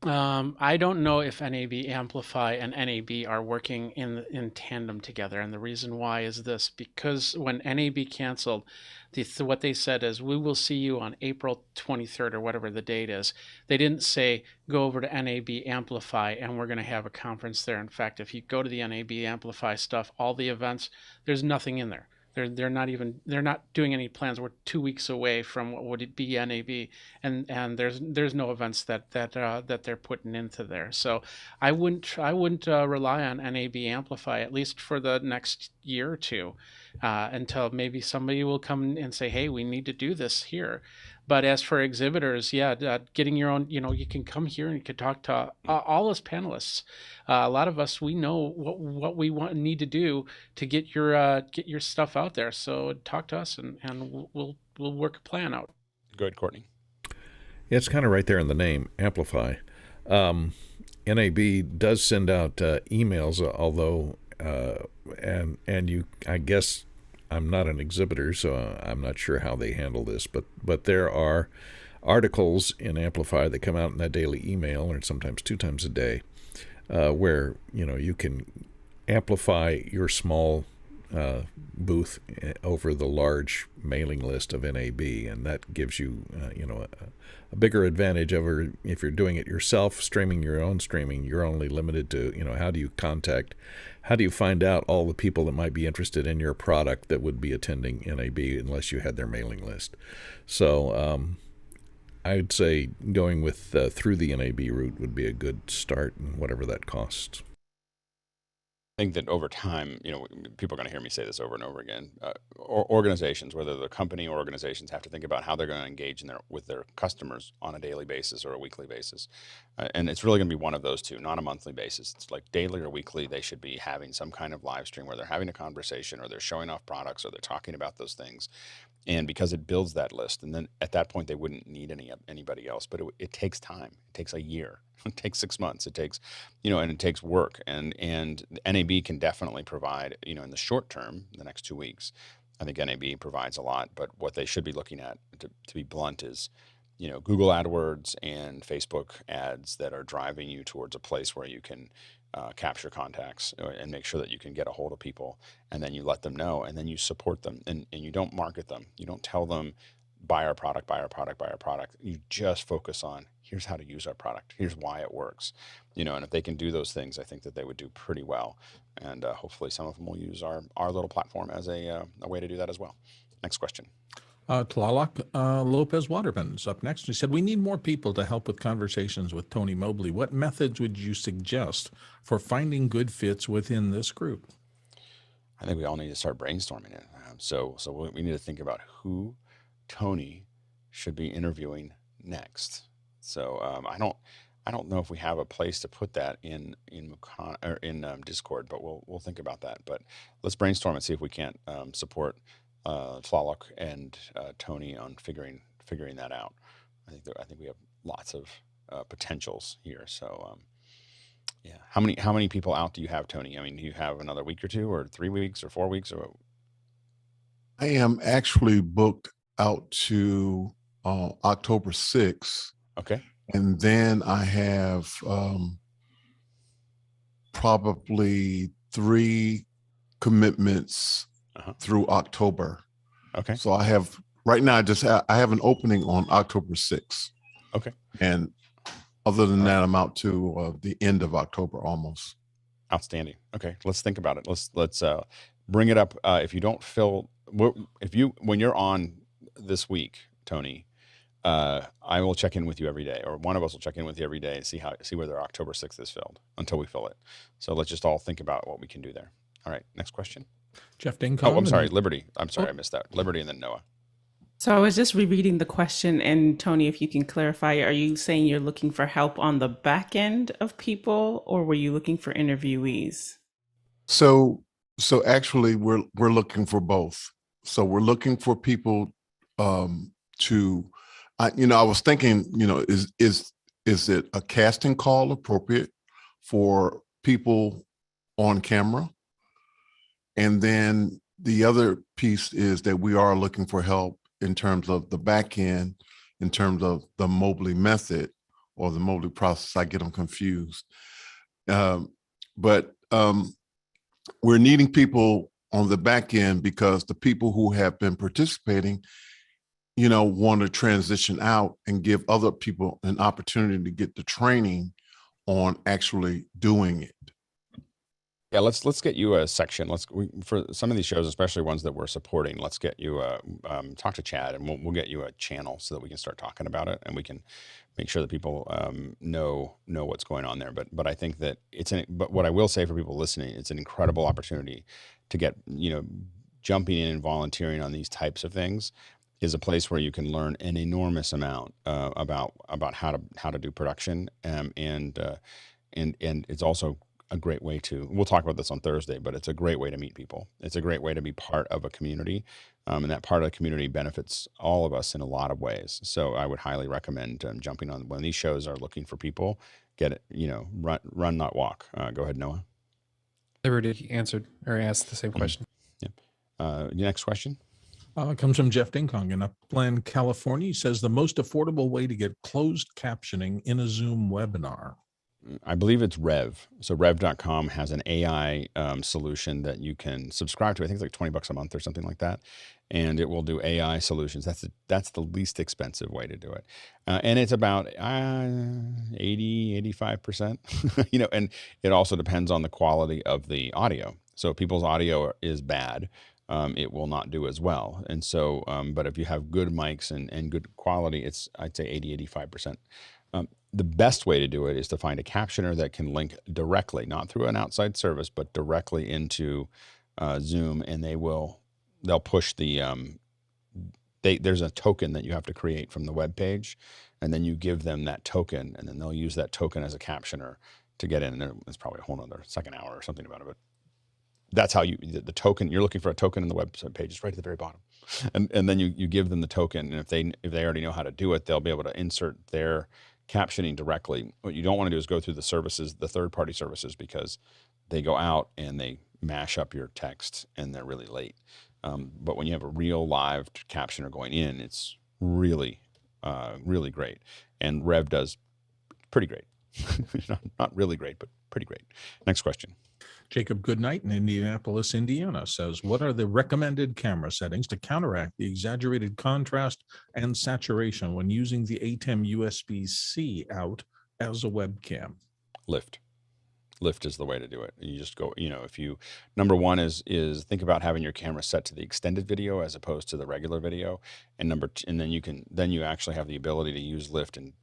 I don't know if NAB Amplify and NAB are working in tandem together. And the reason why is this, because when NAB canceled, what they said is, we will see you on April 23rd or whatever the date is. They didn't say, go over to NAB Amplify and we're going to have a conference there. In fact, if you go to the NAB Amplify stuff, all the events, there's nothing in there. They're not doing any plans. We're 2 weeks away from what would be NAB, and there's no events that they're putting into there. So I wouldn't rely on NAB Amplify, at least for the next year or two, until maybe somebody will come and say, hey, we need to do this here. But as for exhibitors, getting your own, you can come here and you can talk to all us panelists. A lot of us, we know what we need to do to get your stuff out there. So talk to us and we'll work a plan out. Go ahead, Courtney. Yeah, it's kind of right there in the name, Amplify. NAB does send out emails, although, and you, I guess, I'm not an exhibitor, so I'm not sure how they handle this, but there are articles in Amplify that come out in that daily email, or sometimes 2 times a day, where you can amplify your small booth over the large mailing list of NAB, and that gives you a bigger advantage over if you're doing it yourself, streaming your own streaming. You're only limited to how do you find out all the people that might be interested in your product that would be attending NAB unless you had their mailing list. So I'd say going with through the NAB route would be a good start, and whatever that costs. I think that over time, people are going to hear me say this over and over again. Organizations, whether the company or organizations, have to think about how they're going to engage with their customers on a daily basis or a weekly basis. And it's really going to be one of those two, not a monthly basis. It's like daily or weekly, they should be having some kind of live stream where they're having a conversation or they're showing off products or they're talking about those things. And because it builds that list, and then at that point they wouldn't need anybody else. But it takes time. It takes a year. It takes 6 months. It takes, and it takes work. And NAB can definitely provide, in the short term, the next 2 weeks. I think NAB provides a lot. But what they should be looking at, to be blunt, is Google AdWords and Facebook ads that are driving you towards a place where you can capture contacts and make sure that you can get a hold of people, and then you let them know, and then you support them, and you don't market them. You don't tell them, buy our product, buy our product, buy our product. You just focus on, here's how to use our product. Here's why it works. And if they can do those things, I think that they would do pretty well. And hopefully some of them will use our little platform as a way to do that as well. Next question. Tlaloc Lopez Waterman's up next. He said, we need more people to help with conversations with Tony Mobley. What methods would you suggest for finding good fits within this group? I think we all need to start brainstorming it. So we need to think about who Tony should be interviewing next. So I don't know if we have a place to put that in Mukana or in Discord, but we'll think about that. But let's brainstorm and see if we can't support Tlaloc and Tony on figuring that out. I think we have lots of potentials here. So yeah, how many people out do you have, Tony? I mean, do you have another week or two, or 3 weeks, or 4 weeks, or? I am actually booked out to October 6th. Okay. And then I have probably 3 commitments through October. Okay. So I have right now. I have an opening on October 6th. Okay. And other than that, I'm out to the end of October almost. Outstanding. Okay, let's think about it. Let's bring it up. If you don't fill, when you're on this week, Tony, I will check in with you every day, or one of us will check in with you every day and see whether October 6th is filled until we fill it. So let's just all think about what we can do there. All right, next question. Jeff Dincon. Oh, I'm sorry, Liberty. I'm sorry, I missed that. Liberty and then Noah. So I was just rereading the question, and Tony, if you can clarify, are you saying you're looking for help on the back end of people, or were you looking for interviewees? So actually, we're looking for both. So we're looking for people to, I was thinking, is it a casting call appropriate for people on camera? And then the other piece is that we are looking for help in terms of the back end, in terms of the Mobley method or the Mobley process. I get them confused. But we're needing people on the back end because the people who have been participating, want to transition out and give other people an opportunity to get the training on actually doing it. Yeah, let's get you a section. For some of these shows, especially ones that we're supporting, let's get you talk to Chad, and we'll get you a channel so that we can start talking about it, and we can make sure that people know what's going on there. But I think that but what I will say for people listening, it's an incredible opportunity to get jumping in and volunteering on these types of things is a place where you can learn an enormous amount about how to do production, and it's also a great way we'll talk about this on Thursday, but it's a great way to meet people. It's a great way to be part of a community. And that part of the community benefits all of us in a lot of ways. So I would highly recommend jumping on when these shows are looking for people, get it, run, not walk. Go ahead, Noah. Liberty answered or asked the same question. Yep. Next question. It comes from Jeff Dinkong in Upland, California. He says the most affordable way to get closed captioning in a Zoom webinar. I believe it's Rev. So Rev.com has an AI solution that you can subscribe to. I think it's like $20 a month or something like that. And it will do AI solutions. That's the least expensive way to do it. And it's about 80-85%, and it also depends on the quality of the audio. So if people's audio is bad, it will not do as well. And so, but if you have good mics and good quality, I'd say 80-85%. The best way to do it is to find a captioner that can link directly, not through an outside service, but directly into Zoom, and they'll push there's a token that you have to create from the web page, and then you give them that token, and then they'll use that token as a captioner to get in. And it's probably a whole nother second hour or something about it, but that's how the token, you're looking for a token in the website page, it's right at the very bottom. And then you give them the token, and if they already know how to do it, they'll be able to insert their captioning directly. What you don't want to do is go through the services, the third-party services, because they go out and they mash up your text and they're really late. But when you have a real live captioner going in, it's really, really great. And Rev does pretty great. Not really great, but pretty great. Next question. Jacob Goodnight in Indianapolis, Indiana says, what are the recommended camera settings to counteract the exaggerated contrast and saturation when using the Atem USB-C out as a webcam? Lift is the way to do it. You just go, if you, number one is think about having your camera set to the extended video as opposed to the regular video. And then you actually have the ability to use lift and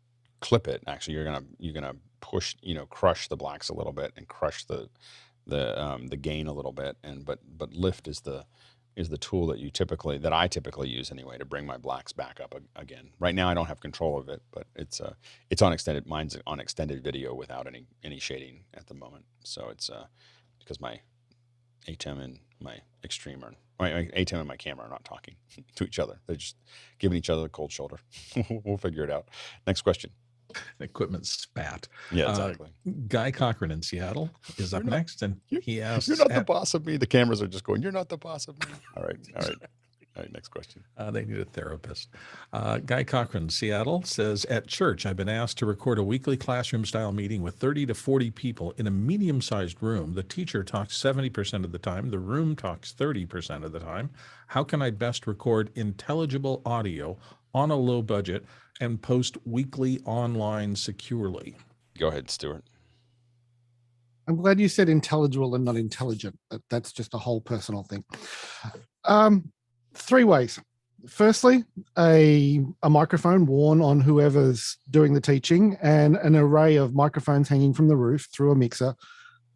clip it. Actually, you're gonna push, crush the blacks a little bit and crush the gain a little bit, but lift is the tool that I typically use anyway to bring my blacks back up again. Right now I don't have control of it, but it's on extended. Mine's on extended video without any shading at the moment. So it's because my Atem and my Extreme my Atem and my camera are not talking to each other. They're just giving each other the cold shoulder. We'll figure it out. Next question. Equipment spat. Yeah, exactly. Guy Cochran in Seattle is up next, and he asks, "You're not the boss of me." The cameras are just going, "You're not the boss of me." All right. All right, next question. They need a therapist. Guy Cochran, Seattle, says, at church, I've been asked to record a weekly classroom-style meeting with 30 to 40 people in a medium-sized room. The teacher talks 70% of the time. The room talks 30% of the time. How can I best record intelligible audio on a low budget and post weekly online securely? Go ahead, Stuart. I'm glad you said intelligible and not intelligent. That's just a whole personal thing. 3 ways. Firstly, a microphone worn on whoever's doing the teaching and an array of microphones hanging from the roof through a mixer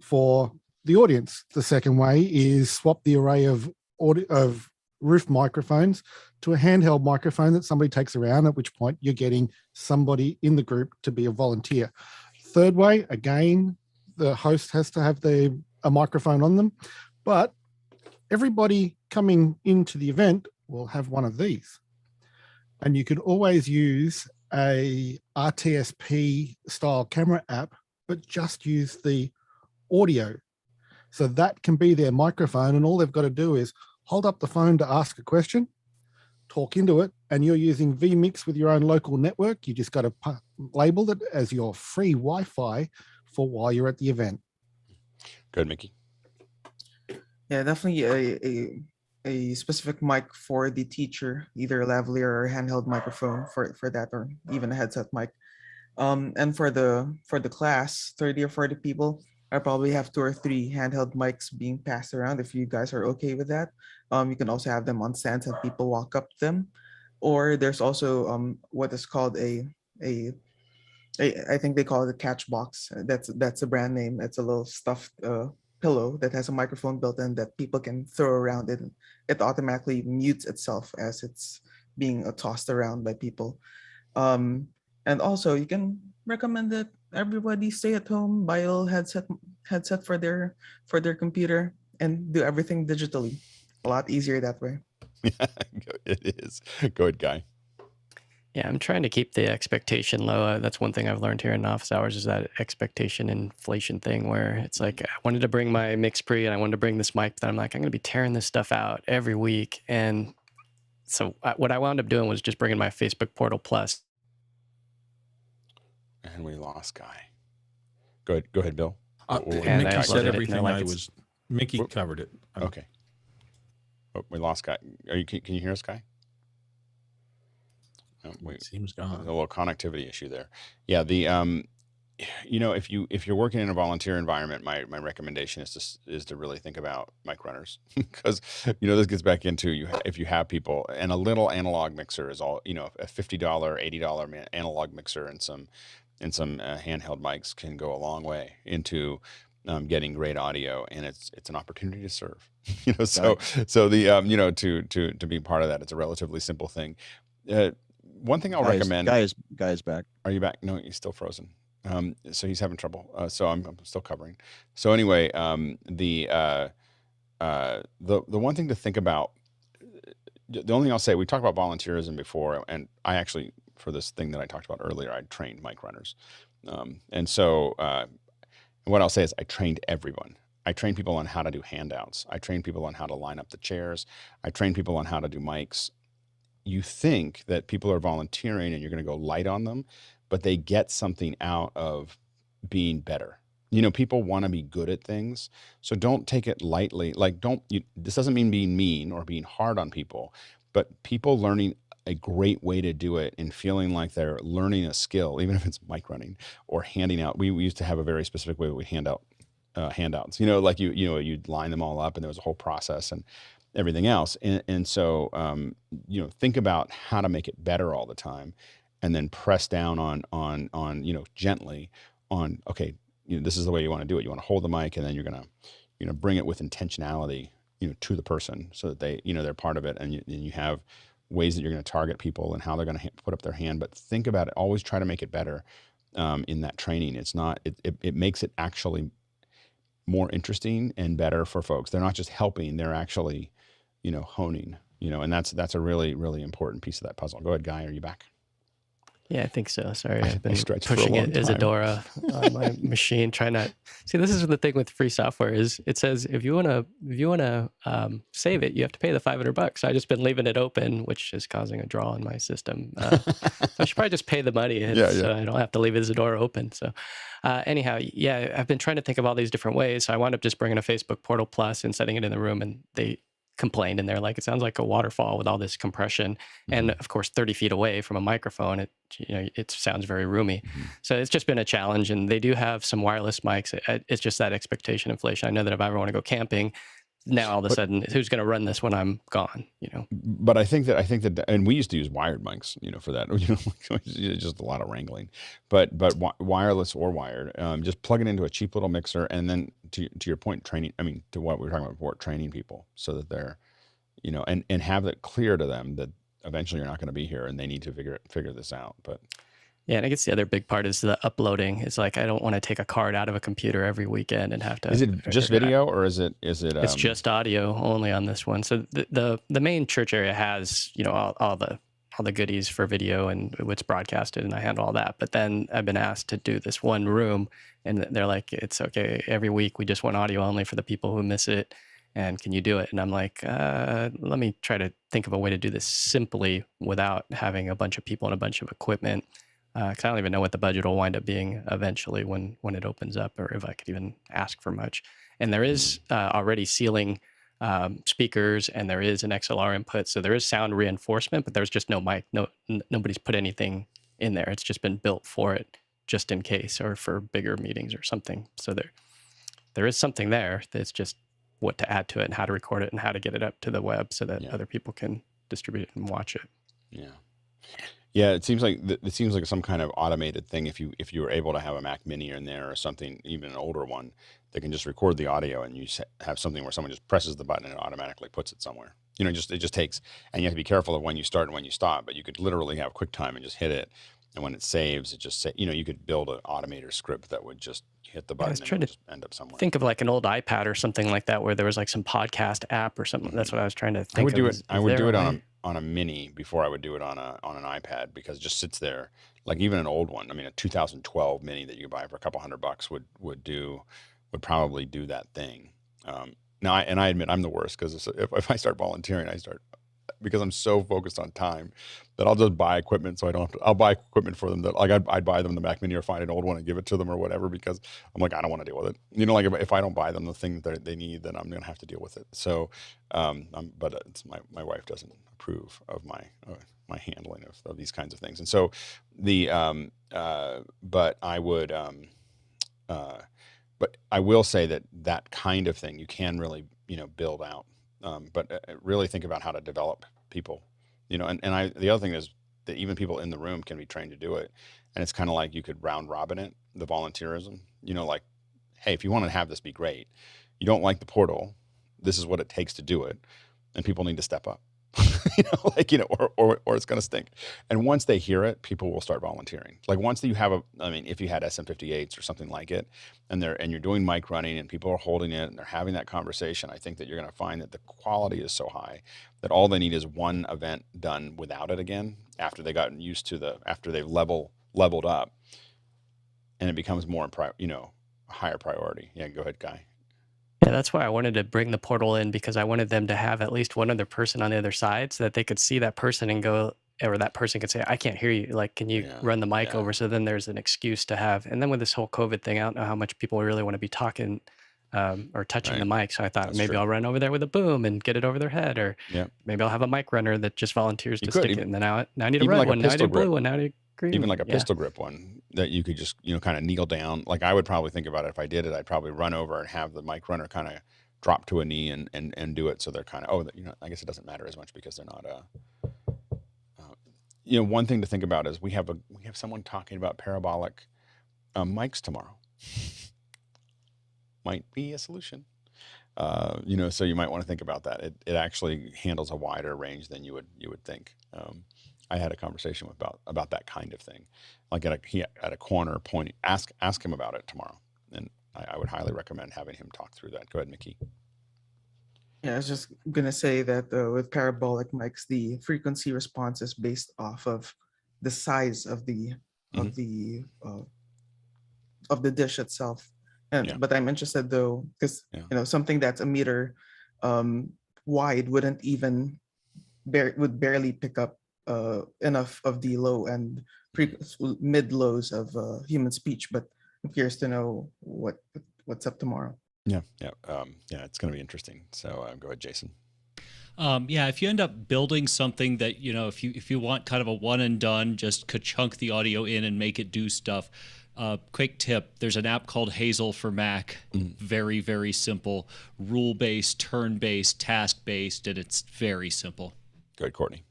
for the audience. The second way is swap the array of roof microphones to a handheld microphone that somebody takes around, at which point you're getting somebody in the group to be a volunteer. Third way, again, the host has to have a microphone on them, but everybody coming into the event will have one of these. And you can always use a RTSP style camera app, but just use the audio. So that can be their microphone, and all they've got to do is hold up the phone to ask a question, talk into it, and you're using vMix with your own local network. You just got to label it as your free Wi-Fi for while you're at the event. Good, Mickey. Yeah, definitely a specific mic for the teacher, either a lavalier or a handheld microphone for that, or even a headset mic. And for the class, 30 or 40 people, I probably have 2 or 3 handheld mics being passed around. If you guys are okay with that, you can also have them on stands and people walk up to them. Or there's also what is called I think they call it a catch box. That's a brand name. It's a little stuffed pillow that has a microphone built in that people can throw around it. It automatically mutes itself as it's being tossed around by people. And also, you can recommend that everybody stay at home, buy a little headset for their computer, and do everything digitally. A lot easier that way. It is. Go ahead, Guy. Yeah, I'm trying to keep the expectation low. That's one thing I've learned here in office hours, is that expectation inflation thing where it's like, I wanted to bring my MixPre and I wanted to bring this mic, but I'm like, I'm going to be tearing this stuff out every week. And so what I wound up doing was just bringing my Facebook Portal Plus. And we lost Guy. Go ahead, Bill. Mickey said everything Mickey covered it. Okay. Oh, we lost Guy. Can you hear us, Guy? It seems gone. There's a little connectivity issue there. Yeah, if you're working in a volunteer environment, my recommendation is to really think about mic runners, because this gets back into if you have people, and a little analog mixer is all, a $50, $80 analog mixer and some handheld mics can go a long way into getting great audio, and it's an opportunity to serve. So to be part of that, it's a relatively simple thing. One thing I'll recommend. Guy is back. Are you back? No, he's still frozen. So he's having trouble. So I'm still covering. So anyway, the one thing to think about. The only thing I'll say, we talked about volunteerism before, and I actually, for this thing that I talked about earlier, I trained mic runners, and so what I'll say is I trained everyone. I trained people on how to do handouts. I trained people on how to line up the chairs. I trained people on how to do mics. You think that people are volunteering and you're going to go light on them, but they get something out of being better. People want to be good at things, so don't take it lightly. This doesn't mean being mean or being hard on people, but people learning a great way to do it and feeling like they're learning a skill, even if it's mic running or handing out. We used to have a very specific way we hand out handouts. You'd line them all up, and there was a whole process and everything else. And so, think about how to make it better all the time, and then press down on gently on, okay, this is the way you want to do it. You want to hold the mic, and then you're going to, bring it with intentionality, to the person, so that they, they're part of it. And you have ways that you're going to target people and how they're going to put up their hand, but think about it. Always try to make it better in that training. It makes it actually more interesting and better for folks. They're not just helping, they're actually, honing, and that's a really, really important piece of that puzzle. Go ahead, Guy, are you back? Yeah, I think so. Sorry, I've been stretched for a pushing long it time. Isadora on my machine. Trying not see. This is the thing with free software is it says if you wanna save it, you have to pay the $500. So I just been leaving it open, which is causing a draw in my system. So I should probably just pay the money, so I don't have to leave Isadora open. So anyhow, yeah, I've been trying to think of all these different ways. So I wound up just bringing a Facebook Portal Plus and setting it in the room, and they complained, and they're like, it sounds like a waterfall with all this compression, and of course 30 feet away from a microphone, it sounds very roomy. So it's just been a challenge, and they do have some wireless mics. It's just that expectation inflation. I know that if I ever want to go camping, now all of a sudden, who's going to run this when I'm gone? But I think that, and we used to use wired mics, for that. Just a lot of wrangling. But wireless or wired, just plug it into a cheap little mixer, and then to your point, training. I mean, to what we were talking about before, training people so that they're, and have it clear to them that eventually you're not going to be here, and they need to figure this out. But yeah, and I guess the other big part is the uploading. It's like I don't want to take a card out of a computer every weekend and have to. Is it just video, or is it? It's just audio only on this one. So the main church area has all the goodies for video and what's broadcasted, and I handle all that. But then I've been asked to do this one room, and they're like, it's okay. Every week we just want audio only for the people who miss it. And can you do it? And I'm like, let me try to think of a way to do this simply without having a bunch of people and a bunch of equipment. Because I don't even know what the budget will wind up being eventually when it opens up, or if I could even ask for much. And there is already ceiling speakers, and there is an XLR input, so there is sound reinforcement, but there's just no mic. Nobody's put anything in there. It's just been built for it, just in case, or for bigger meetings or something. So there is something there. That's just what to add to it, and how to record it, and how to get it up to the web so that other people can distribute it and watch it. Yeah. Yeah, it seems like some kind of automated thing. If you were able to have a Mac Mini in there, or something, even an older one, that can just record the audio, and you have something where someone just presses the button and it automatically puts it somewhere. It just takes, and you have to be careful of when you start and when you stop. But you could literally have QuickTime and just hit it, and when it saves, it just you could build an automator script that would just hit the button and it would just end up somewhere. Think of like an old iPad or something like that, where there was like some podcast app or something. That's what I was trying to think. I would do it on a Mini before I would do it on an iPad, because it just sits there. Like even an old one, I mean, a 2012 Mini that you could buy for a couple $100 would probably do that thing. Now, I admit I'm the worst, because if I start volunteering, because I'm so focused on time that I'll just buy equipment, so I don't have to. I'll buy equipment for them that, like, I'd buy them the Mac Mini, or find an old one and give it to them or whatever, because I'm like, I don't want to deal with it. Like if I don't buy them the thing that they need, then I'm going to have to deal with it. So, but it's my wife doesn't approve of my handling of these kinds of things, and so but I would but I will say that kind of thing you can really build out. But really think about how to develop people, the other thing is that even people in the room can be trained to do it. And it's kind of like you could round robin it, the volunteerism, like, hey, if you want to have this be great, you don't like the portal, this is what it takes to do it. And people need to step up, or it's going to stink. And once they hear it, people will start volunteering. Like once you have if you had SM58s or something like it, and you're doing mic running, and people are holding it and they're having that conversation, I think that you're going to find that the quality is so high that all they need is one event done without it again, after they gotten used to after they've leveled up, and it becomes more, higher priority. Yeah, go ahead, Guy. Yeah, that's why I wanted to bring the portal in, because I wanted them to have at least one other person on the other side, so that they could see that person and go, or that person could say, I can't hear you. Like, can you run the mic over? So then there's an excuse to have. And then with this whole COVID thing, I don't know how much people really want to be talking or touching the mic. So I thought maybe I'll run over there with a boom and get it over their head, or maybe I'll have a mic runner that just volunteers to stick it. And then now I need a red one, now I need a blue one, now I need green. Even like a pistol grip one that you could just, kind of kneel down. Like I would probably think about it, if I did it, I'd probably run over and have the mic runner kind of drop to a knee and do it, so they're kind of, I guess it doesn't matter as much, because they're not one thing to think about is we have someone talking about parabolic mics tomorrow. Might be a solution. So you might want to think about that. It actually handles a wider range than you would think. I had a conversation about that kind of thing, like at a corner pointing. Ask him about it tomorrow, and I would highly recommend having him talk through that. Go ahead, Mickey. Yeah, I was just gonna say that with parabolic mics, the frequency response is based off of the size of the of the dish itself. And but I'm interested though, because something that's a meter wide wouldn't even would barely pick up enough of the low and mid lows of human speech. But I'm curious to know what's up tomorrow. Yeah, it's going to be interesting. So go ahead, Jason. If you end up building something that, if you want kind of a one and done, just ka-chunk the audio in and make it do stuff. Quick tip, there's an app called Hazel for Mac. Very, very simple, rule-based, turn-based, task-based, and it's very simple. Go ahead, Courtney.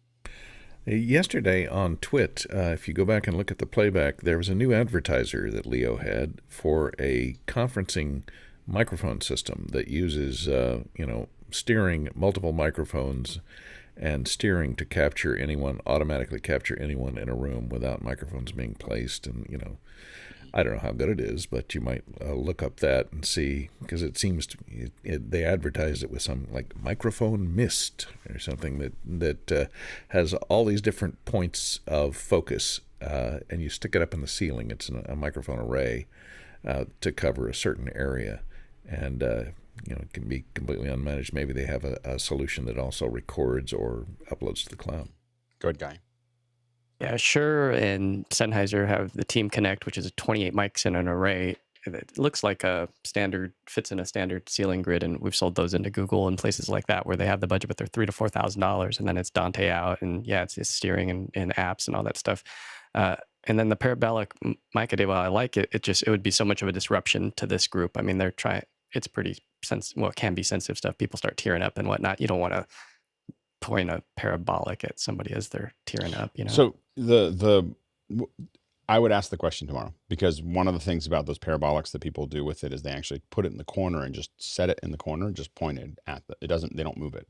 Yesterday on Twit, if you go back and look at the playback, there was a new advertiser that Leo had for a conferencing microphone system that uses, steering multiple microphones and steering to automatically capture anyone in a room without microphones being placed. And, I don't know how good it is, but you might look up that and see, because it seems they advertised it with some like microphone mist or something that has all these different points of focus, and you stick it up in the ceiling. It's a microphone array to cover a certain area, and it can be completely unmanaged. Maybe they have a solution that also records or uploads to the cloud. Go ahead, Guy. Yeah, Shure and Sennheiser have the Team Connect, which is 28 mics in an array. It looks like fits in a standard ceiling grid, and we've sold those into Google and places like that where they have the budget, but they're $3,000 to $4,000, and then it's Dante out, and it's steering and apps and all that stuff. And then the parabolic mic, while I like it, it would be so much of a disruption to this group. I mean, it's pretty it can be sensitive stuff. People start tearing up and whatnot. You don't want to point a parabolic at somebody as they're tearing up, So I would ask the question tomorrow, because one of the things about those parabolics that people do with it is they actually put it in the corner and just set it in the corner, just point it at they don't move it.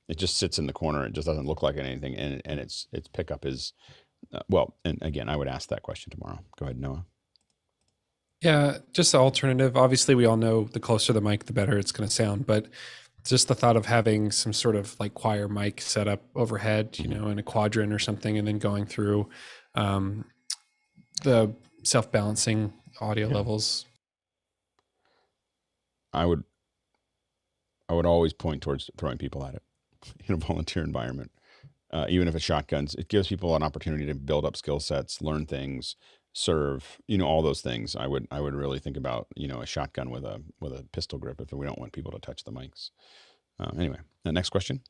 It just sits in the corner. It just doesn't look like anything. And its pickup is, and again, I would ask that question tomorrow. Go ahead, Noah. Yeah, just the alternative. Obviously, we all know the closer the mic, the better it's going to sound. But just the thought of having some sort of like choir mic set up overhead, in a quadrant or something, and then going through the self-balancing audio levels. I would always point towards throwing people at it in a volunteer environment. Even if it's shotguns, it gives people an opportunity to build up skill sets, learn things, serve, all those things. I would really think about, a shotgun with a pistol grip if we don't want people to touch the mics. Anyway, the next question.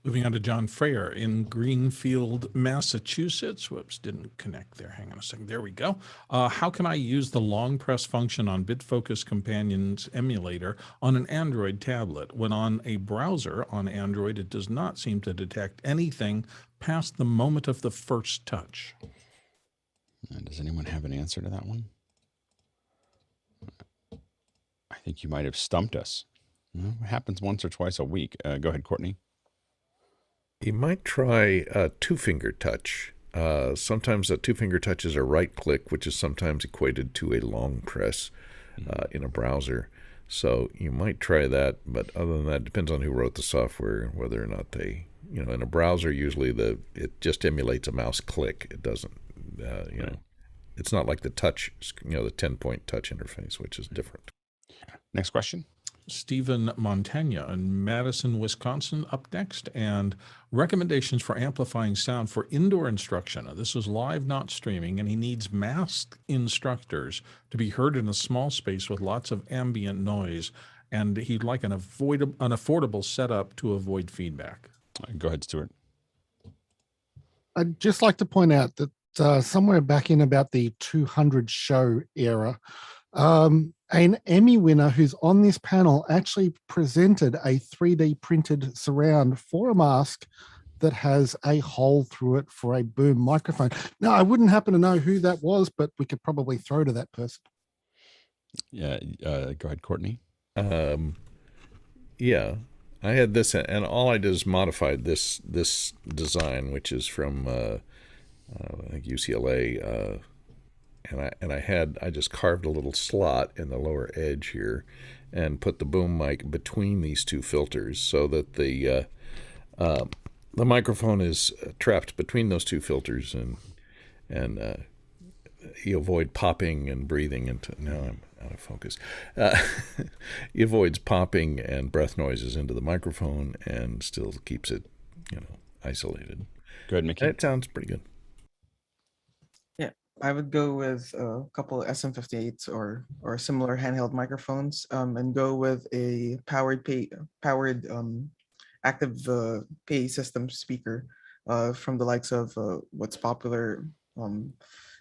Moving on to John Freyer in Greenfield, Massachusetts. Whoops, didn't connect there. Hang on a second. There we go. How can I use the long press function on BitFocus Companion's emulator on an Android tablet? When on a browser on Android, it does not seem to detect anything past the moment of the first touch. Does anyone have an answer to that one? I think you might have stumped us. It happens once or twice a week. Go ahead, Courtney. You might try a two-finger touch. Sometimes a two-finger touch is a right-click, which is sometimes equated to a long press in a browser. So you might try that, but other than that, it depends on who wrote the software, whether or not they, in a browser, usually it just emulates a mouse click. It doesn't, it's not like the touch, the 10-point touch interface, which is different. Next question. Stephen Montagna in Madison, Wisconsin, up next, and recommendations for amplifying sound for indoor instruction. This is live, not streaming, and he needs masked instructors to be heard in a small space with lots of ambient noise, and he'd like an affordable setup to avoid feedback. Go ahead, Stuart. I'd just like to point out that somewhere back in about the 200 show era, an Emmy winner who's on this panel actually presented a 3D printed surround for a mask that has a hole through it for a boom microphone. Now, I wouldn't happen to know who that was, but we could probably throw to that person. Yeah, go ahead, Courtney. Yeah, I had this, and all I did is modified this design, which is from I think UCLA. And I just carved a little slot in the lower edge here and put the boom mic between these two filters so that the microphone is trapped between those two filters, and he avoid popping and breathing into. Now I'm out of focus. He avoids popping and breath noises into the microphone and still keeps it, isolated. Go ahead, Mickey. That sounds pretty good. Yeah, I would go with a couple of SM58s or similar handheld microphones, and go with a powered active PA system speaker from the likes of what's popular.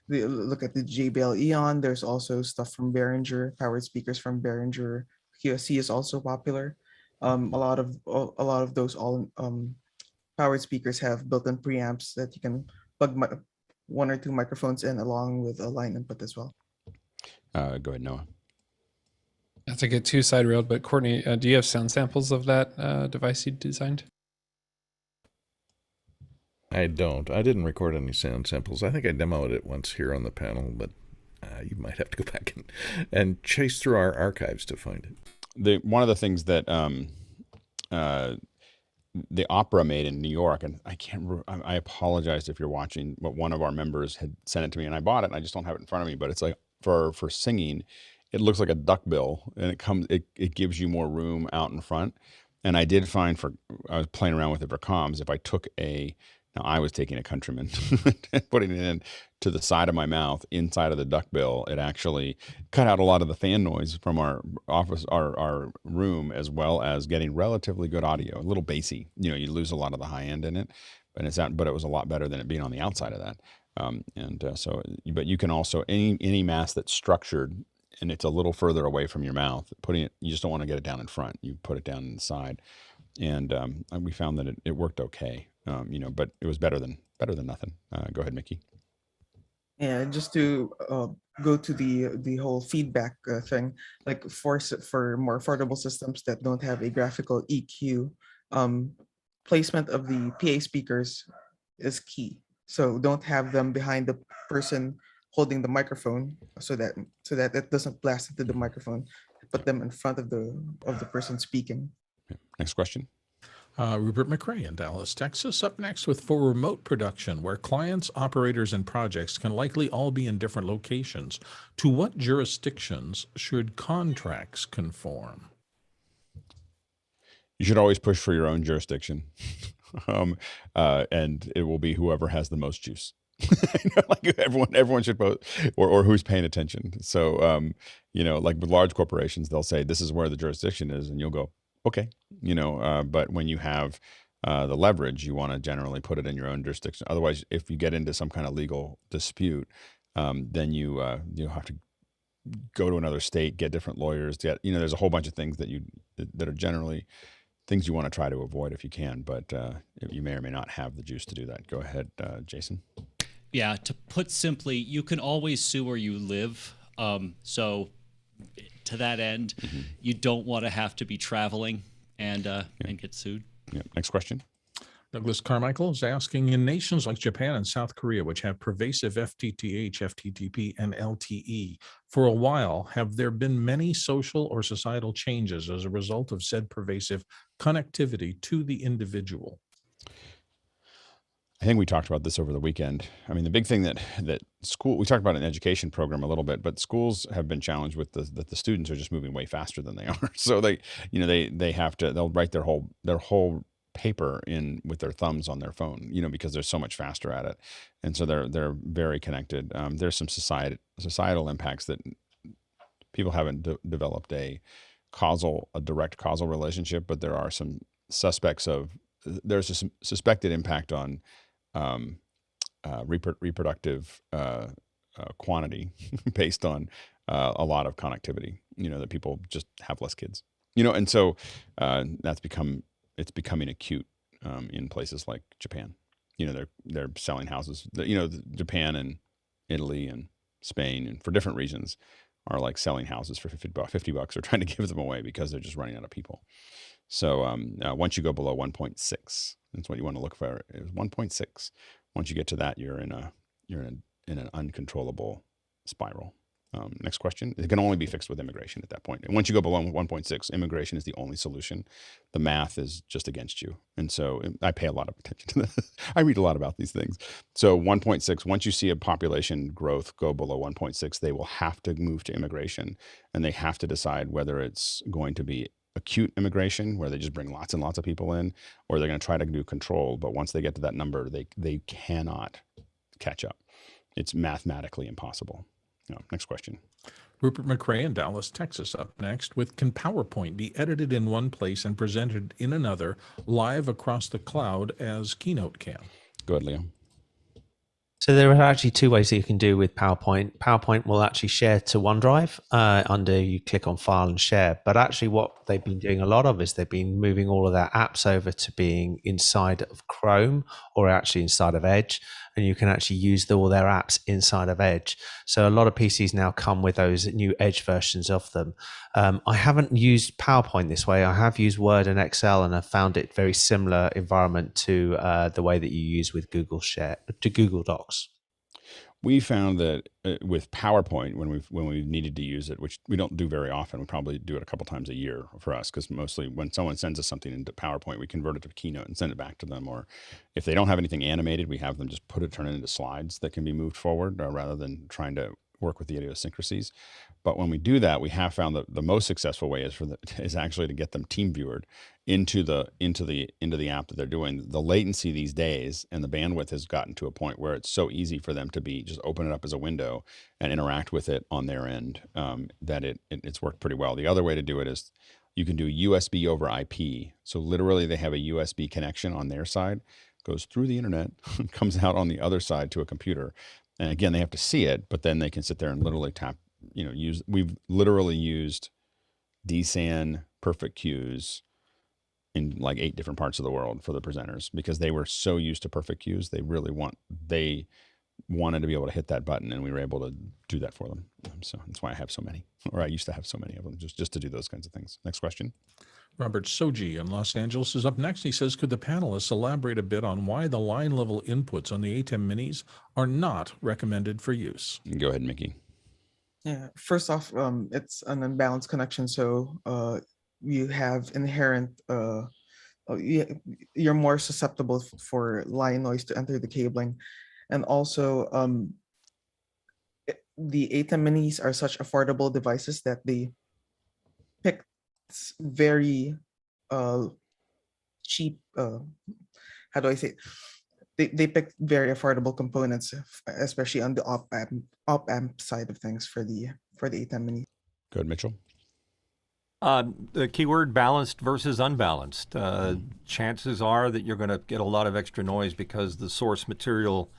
Look at the JBL Eon. There's also stuff from Behringer, powered speakers from Behringer. QSC is also popular. A lot of those powered speakers have built-in preamps that you can plug one or two microphones in along with a line input as well. Go ahead, Noah. Not to get too side railed, but Courtney, do you have sound samples of that device you designed? I don't. I didn't record any sound samples. I think I demoed it once here on the panel, but you might have to go back and chase through our archives to find it. One of the things that the Opera made in New York, and I apologize if you're watching, but one of our members had sent it to me and I bought it and I just don't have it in front of me, but it's like for singing, it looks like a duckbill and it gives you more room out in front. And I did find I was playing around with it for comms, if I took now I was taking a Countryman and putting it in to the side of my mouth inside of the duckbill, it actually cut out a lot of the fan noise from our office, our room, as well as getting relatively good audio, a little bassy. You lose a lot of the high end in it, but it was a lot better than it being on the outside of that. But you can also, any mask that's structured and it's a little further away from your mouth, you just don't want to get it down in front. You put it down inside. And we found that it worked okay, but it was better than nothing. Go ahead, Mickey. Yeah, just to go to the whole feedback thing, like for more affordable systems that don't have a graphical EQ, placement of the PA speakers is key. So don't have them behind the person holding the microphone, so that it doesn't blast into the microphone. Put them in front of the person speaking. Next question. Rupert McRae in Dallas, Texas, up next with for remote production, where clients, operators, and projects can likely all be in different locations. To what jurisdictions should contracts conform? You should always push for your own jurisdiction, and it will be whoever has the most juice. Like everyone should vote, or who's paying attention. So, like with large corporations, they'll say this is where the jurisdiction is, and you'll go, okay, but when you have the leverage, you want to generally put it in your own jurisdiction. Otherwise, if you get into some kind of legal dispute, then you'll have to go to another state, get different lawyers. There's a whole bunch of things that are generally things you want to try to avoid if you can, but you may or may not have the juice to do that. Go ahead, Jason. Yeah, to put simply, you can always sue where you live. So to that end, you don't want to have to be traveling and get sued. Yeah. Next question. Douglas Carmichael is asking, in nations like Japan and South Korea, which have pervasive FTTH, FTTP, and LTE, for a while, have there been many social or societal changes as a result of said pervasive connectivity to the individual? I think we talked about this over the weekend. I mean, the big thing that we talked about an education program a little bit, but schools have been challenged with that the students are just moving way faster than they are. So they'll write their whole paper in with their thumbs on their phone, because they're so much faster at it. And so they're very connected. There's some societal impacts that people haven't developed a direct causal relationship, but there are some there's a suspected impact on reproductive quantity based on a lot of connectivity, that people just have less kids, and so it's becoming acute in places like Japan. They're selling houses. Japan and Italy and Spain, and for different reasons, are like selling houses for $50 or trying to give them away because they're just running out of people. So once you go below 1.6, that's what you want to look for. It was 1.6. Once you get to that, you're in an uncontrollable spiral. Next question. It can only be fixed with immigration at that point. And once you go below 1.6, immigration is the only solution. The math is just against you. And so I pay a lot of attention to this. I read a lot about these things. So 1.6, once you see a population growth go below 1.6, they will have to move to immigration, and they have to decide whether it's going to be acute immigration, where they just bring lots and lots of people in, or they're going to try to do control. But once they get to that number, they cannot catch up. It's mathematically impossible. Next question. Rupert McRae in Dallas, Texas, up next with, can PowerPoint be edited in one place and presented in another live across the cloud as Keynote can? Go ahead, Leo. So there are actually two ways that you can do with PowerPoint. PowerPoint will actually share to OneDrive under you click on File and Share. But actually what they've been doing a lot of is they've been moving all of their apps over to being inside of Chrome or actually inside of Edge. And you can actually use all their apps inside of Edge. So a lot of PCs now come with those new Edge versions of them. I haven't used PowerPoint this way. I have used Word and Excel, and I found it very similar environment to the way that you use with Google Docs. We found that with PowerPoint, when we've needed to use it, which we don't do very often, we probably do it a couple times a year for us, because mostly when someone sends us something into PowerPoint, we convert it to Keynote and send it back to them. Or if they don't have anything animated, we have them just turn it into slides that can be moved forward rather than trying to work with the idiosyncrasies. But when we do that, we have found that the most successful way is actually to get them TeamViewered into the app that they're doing. The latency these days and the bandwidth has gotten to a point where it's so easy for them to just open it up as a window and interact with it on their end, that it's worked pretty well. The other way to do it is you can do USB over IP. So literally they have a USB connection on their side, goes through the internet, comes out on the other side to a computer. And again, they have to see it, but then they can sit there and literally tap, we've literally used DSAN perfect cues in like 8 different parts of the world for the presenters, because they were so used to perfect cues. They wanted to be able to hit that button, and we were able to do that for them. So that's why I have so many, or I used to have so many of them, just to do those kinds of things. Next question. Robert Soji in Los Angeles is up next. He says, could the panelists elaborate a bit on why the line level inputs on the Atem Minis are not recommended for use? Go ahead, Mickey. Yeah, first off, it's an unbalanced connection. So you have inherent, you're more susceptible for line noise to enter the cabling. And also, the Atem Minis are such affordable devices that they pick very cheap, how do I say it? They pick very affordable components, especially on the op amp side of things for the Atem Mini. Good, Mitchell. The keyword balanced versus unbalanced. Chances are that you're going to get a lot of extra noise because the source material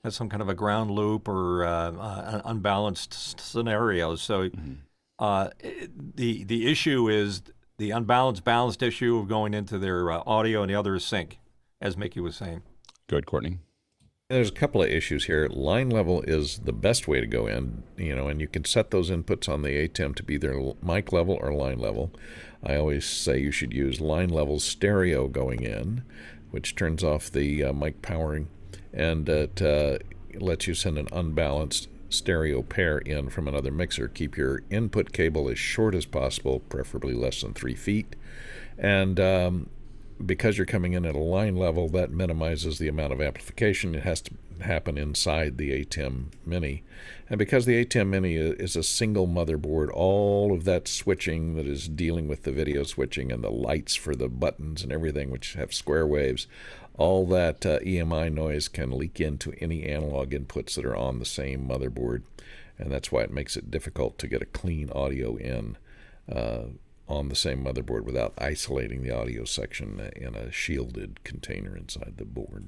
has some kind of a ground loop or an unbalanced scenario. So the issue is the balanced issue of going into their audio, and the other is sync, as Mickey was saying. Good, Courtney. There's a couple of issues here. Line level is the best way to go in, and you can set those inputs on the Atem to be either mic level or line level. I always say you should use line level stereo going in, which turns off the mic powering, and it lets you send an unbalanced stereo pair in from another mixer. Keep your input cable as short as possible, preferably less than 3 feet. And because you're coming in at a line level, that minimizes the amount of amplification. It has to happen inside the Atem Mini. And because the Atem Mini is a single motherboard, all of that switching that is dealing with the video switching and the lights for the buttons and everything, which have square waves, all that EMI noise can leak into any analog inputs that are on the same motherboard. And that's why it makes it difficult to get a clean audio in on the same motherboard without isolating the audio section in a shielded container inside the board.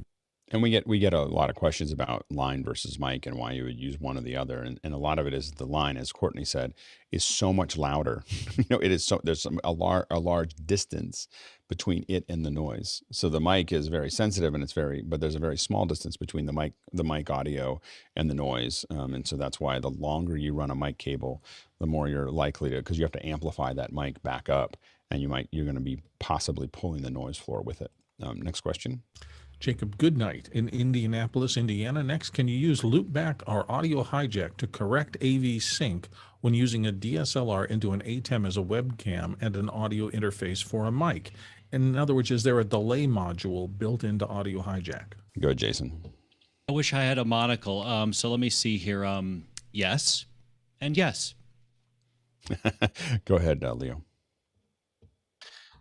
And we get a lot of questions about line versus mic and why you would use one or the other. And a lot of it is the line, as Courtney said, is so much louder. It is there's a large distance between it and the noise. So the mic is very sensitive, and but there's a very small distance between the mic audio and the noise. And so that's why the longer you run a mic cable, the more you're likely to, because you have to amplify that mic back up, and you're going to be possibly pulling the noise floor with it. Next question. Jacob Goodnight in Indianapolis, Indiana. Next, can you use Loopback or audio hijack to correct AV sync when using a DSLR into an Atem as a webcam and an audio interface for a mic? In other words, is there a delay module built into audio hijack? Go ahead, Jason. I wish I had a monocle. So let me see here. Yes, and yes. Go ahead, Leo.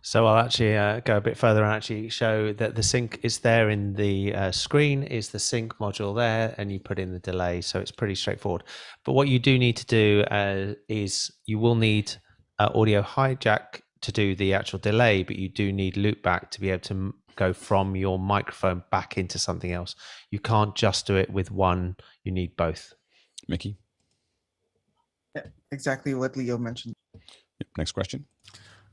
So I'll actually go a bit further and actually show that the sync is there in the screen, is the sync module there, and you put in the delay. So it's pretty straightforward. But what you do need to do is you will need audio hijack to do the actual delay, but you do need loopback to be able to go from your microphone back into something else. You can't just do it with one, you need both. Mickey? Yeah, exactly what Leo mentioned. Yep. Next question.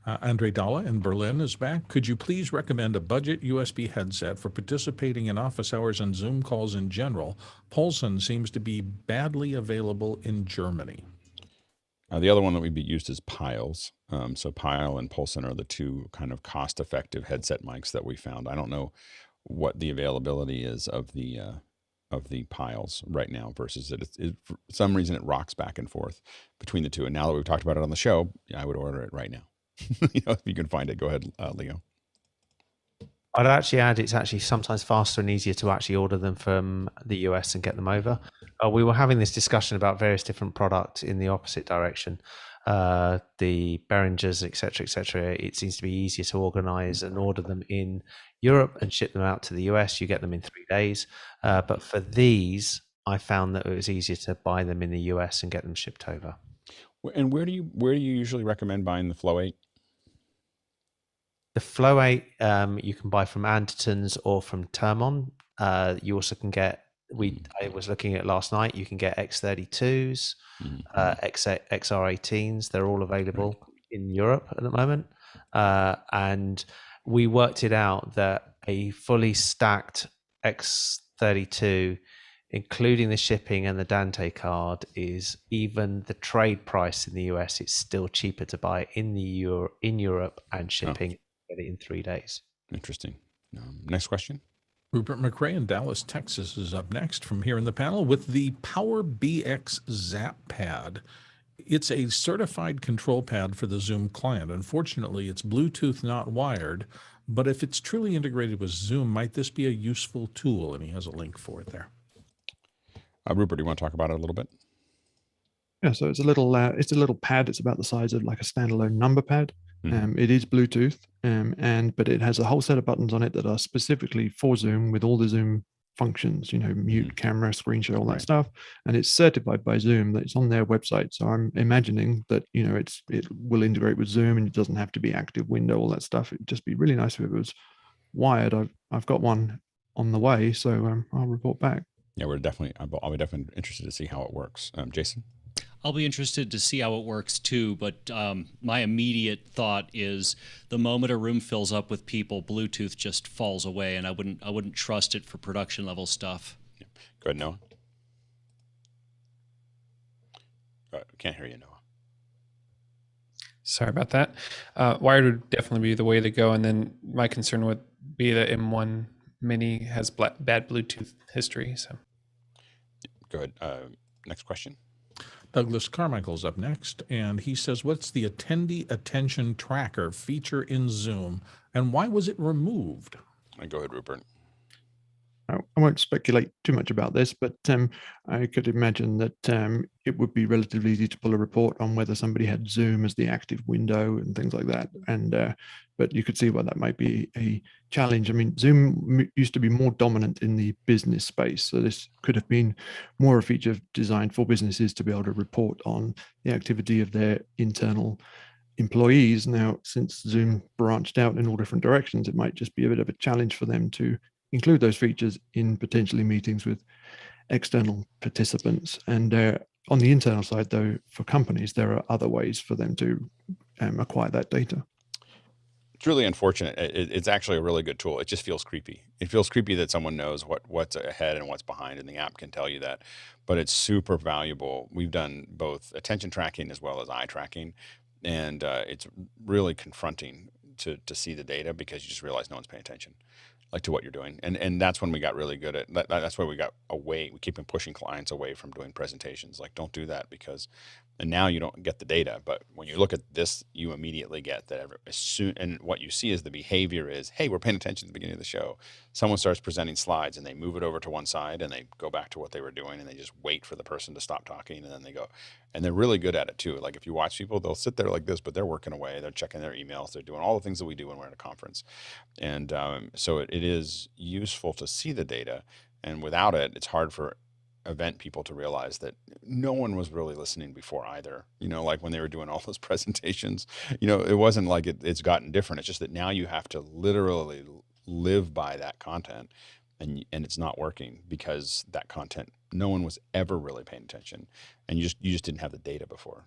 Andre Dalla in Berlin is back. Could you please recommend a budget USB headset for participating in office hours and Zoom calls in general? Polson seems to be badly available in Germany. The other one that would be used is Piles. So Pile and Polson are the two kind of cost-effective headset mics that we found. I don't know what the availability is of the Piles right now versus it. For some reason, it rocks back and forth between the two. And now that we've talked about it on the show, I would order it right now. If you can find it, go ahead, Leo. I'd actually add it's actually sometimes faster and easier to actually order them from the US and get them over. We were having this discussion about various different products in the opposite direction. The Behringers, etc., etc. It seems to be easier to organize and order them in Europe and ship them out to the US. You get them in 3 days. But for these, I found that it was easier to buy them in the US and get them shipped over. And where do you usually recommend buying the Flow 8? The Flow 8 you can buy from Andertons or from Thermon. You also can get, I was looking at last night, you can get X32s, XR18s. They're all available in Europe at the moment. And we worked it out that a fully stacked X32, including the shipping and the Dante card, is even the trade price in the US. It's still cheaper to buy in Europe and shipping. Get it in 3 days. Interesting. Next question. Rupert McRae in Dallas, Texas is up next from here in the panel with the Power BX Zap Pad. It's a certified control pad for the Zoom client. Unfortunately, it's Bluetooth, not wired, but if it's truly integrated with Zoom, might this be a useful tool? And he has a link for it there. Rupert, do you want to talk about it a little bit? Yeah, so it's a little pad. It's about the size of like a standalone number pad. It is Bluetooth, but it has a whole set of buttons on it that are specifically for Zoom with all the Zoom functions, mute, camera, screen share, all that stuff. And it's certified by Zoom. That it's on their website. So I'm imagining that, it will integrate with Zoom and it doesn't have to be active window, all that stuff. It'd just be really nice if it was wired. I've got one on the way, so I'll report back. Yeah, I'll be definitely interested to see how it works. Jason? I'll be interested to see how it works too, but my immediate thought is the moment a room fills up with people, Bluetooth just falls away, and I wouldn't trust it for production level stuff. Yeah. Go ahead, Noah. Can't hear you, Noah. Sorry about that. Wired would definitely be the way to go, and then my concern would be the M1 Mini has bad Bluetooth history. So, go ahead. Next question. Douglas Carmichael's up next, and he says, what's the attendee attention tracker feature in Zoom, and why was it removed? Go ahead, Rupert. I won't speculate too much about this, but I could imagine that it would be relatively easy to pull a report on whether somebody had Zoom as the active window and things like that. And but you could see why that might be a challenge. I mean, Zoom used to be more dominant in the business space, so this could have been more a feature designed for businesses to be able to report on the activity of their internal employees. Now, since Zoom branched out in all different directions, it might just be a bit of a challenge for them to include those features in potentially meetings with external participants. And on the internal side, though, for companies, there are other ways for them to acquire that data. It's really unfortunate. It's actually a really good tool. It just feels creepy. It feels creepy that someone knows what's ahead and what's behind, and the app can tell you that. But it's super valuable. We've done both attention tracking as well as eye tracking, and it's really confronting to see the data because you just realize no one's paying attention. like to what you're doing. And that's when we got really good at that. That's why we got away. We keep pushing clients away from doing presentations. Like, don't do that, because, and now you don't get the data. But when you look at this, you immediately get that as soon, and what you see is the behavior is, hey, we're paying attention at the beginning of the show. Someone starts presenting slides and they move it over to one side and they go back to what they were doing and they just wait for the person to stop talking, and then they go, and they're really good at it too. Like if you watch people, they'll sit there like this, but they're working away. They're checking their emails. They're doing all the things that we do when we're at a conference. And so it is useful to see the data. And without it, it's hard for event people to realize that no one was really listening before either. You know, like when they were doing all those presentations, you know, it wasn't like it's gotten different. It's just that now you have to literally live by that content, and it's not working because that content, no one was ever really paying attention, and you just didn't have the data before.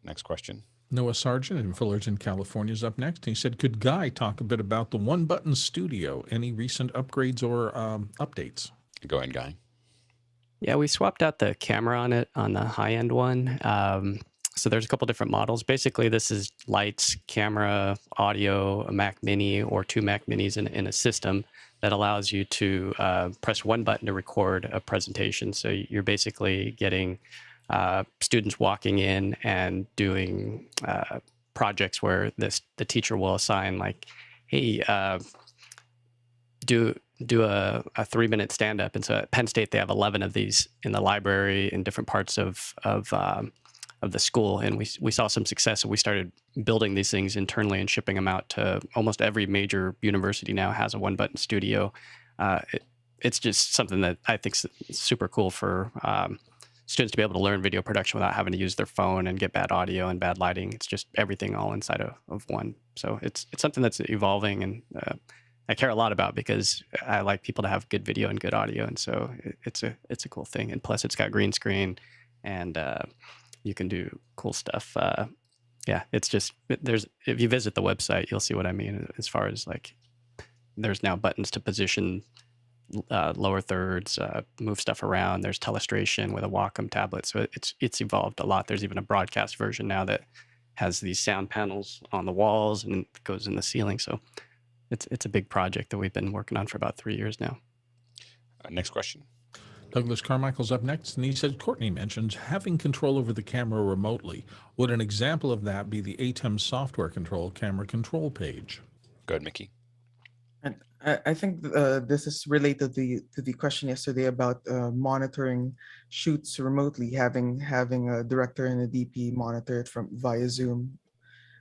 Next question. Noah Sargent in Fullerton, California is up next. He said, could Guy talk a bit about the one-button studio? Any recent upgrades or updates? Go ahead, Guy. Yeah, we swapped out the camera on it on the high-end one. So there's a couple different models. Basically, this is lights, camera, audio, a Mac Mini or two Mac Minis in a system that allows you to press one button to record a presentation. So you're basically getting students walking in and doing projects where the teacher will assign, like, hey, do a 3-minute stand-up. And so at Penn State, they have 11 of these in the library in different parts of the school. And we saw some success, and we started building these things internally and shipping them out to almost every major university now has a one-button studio. It's just something that I think is super cool for students to be able to learn video production without having to use their phone and get bad audio and bad lighting. It's just everything all inside of one. So it's something that's evolving, and I care a lot about, because I like people to have good video and good audio. And so it's a cool thing. And plus it's got green screen, and you can do cool stuff. Yeah, it's just, if you visit the website, you'll see what I mean, as far as like, there's now buttons to position lower thirds, move stuff around. There's telestration with a Wakom tablet. So it's evolved a lot. There's even a broadcast version now that has these sound panels on the walls and goes in the ceiling. So it's a big project that we've been working on for about 3 years now. Next question. Douglas Carmichael's up next, and he said, Courtney mentions having control over the camera remotely. Would an example of that be the Atem software control camera control page? Go ahead, Mickey. And I think this is related to the question yesterday about monitoring shoots remotely, having a director and a DP monitor it via Zoom.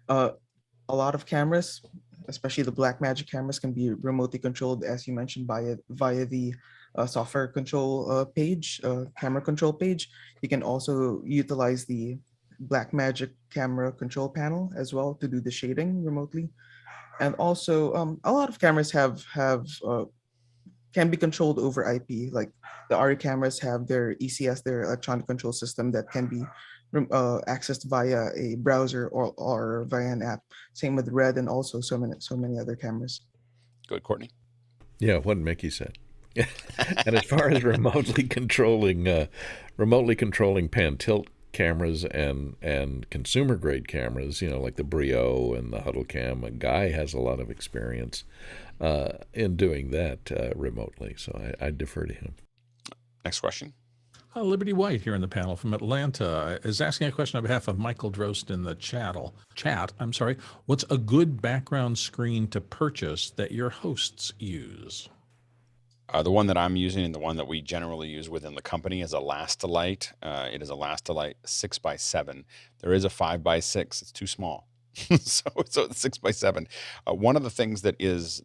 A lot of cameras, especially the Blackmagic cameras, can be remotely controlled, as you mentioned, via the software control page, camera control page. You can also utilize the Blackmagic camera control panel as well to do the shading remotely. And also, a lot of cameras can be controlled over IP. Like the ARRI cameras have their ECS, their electronic control system, that can be accessed via a browser or via an app. Same with Red, and also so many other cameras. Good, Courtney. Yeah, what Mickey said. And as far as remotely controlling pan tilt cameras and consumer grade cameras, you know, like the Brio and the Huddle Cam, a Guy has a lot of experience in doing that remotely. So I defer to him. Next question. Liberty White here in the panel from Atlanta is asking a question on behalf of Michael Drost in the chat. What's a good background screen to purchase that your hosts use? The one that I'm using and the one that we generally use within the company is a Lastolite. It is a Lastolite 6x7. There is a 5x6. It's too small. so it's 6x7. One of the things that is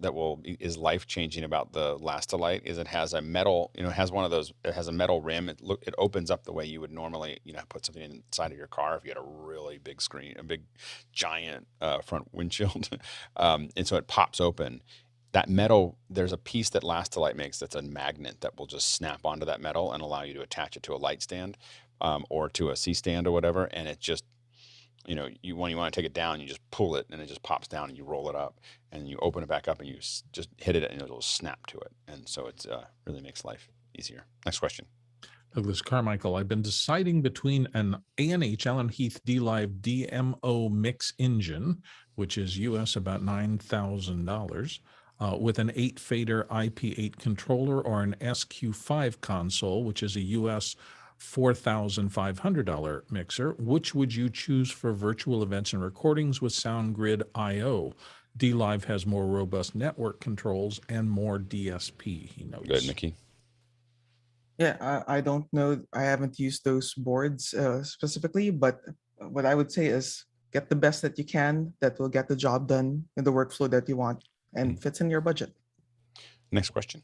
life changing about the Lastolite is it has a metal, it has one of those. It has a metal rim. It opens up the way you would normally, put something inside of your car if you had a really big screen, a big giant front windshield, and so it pops open. That metal, there's a piece that Lastolite makes that's a magnet that will just snap onto that metal and allow you to attach it to a light stand or to a C-stand or whatever. And it just, when you want to take it down, you just pull it and it just pops down and you roll it up and you open it back up and you just hit it and it'll snap to it. And so it really makes life easier. Next question. Douglas Carmichael, I've been deciding between an A&H Allen Heath D-Live DMO mix engine, which is US about $9,000, with an 8-fader IP8 controller or an SQ5 console, which is a US $4,500 mixer, which would you choose for virtual events and recordings with SoundGrid I/O? DLive has more robust network controls and more DSP, he notes. Good, Mickey. Yeah, I don't know. I haven't used those boards specifically, but what I would say is get the best that you can that will get the job done in the workflow that you want and fits in your budget. Next question.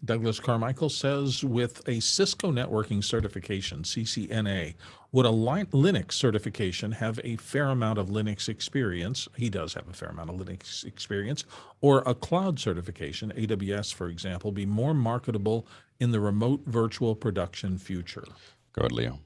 Douglas Carmichael says, with a Cisco networking certification, CCNA, would a Linux certification have a fair amount of Linux experience? He does have a fair amount of Linux experience. Or a cloud certification, AWS, for example, be more marketable in the remote virtual production future? Go ahead, Leo.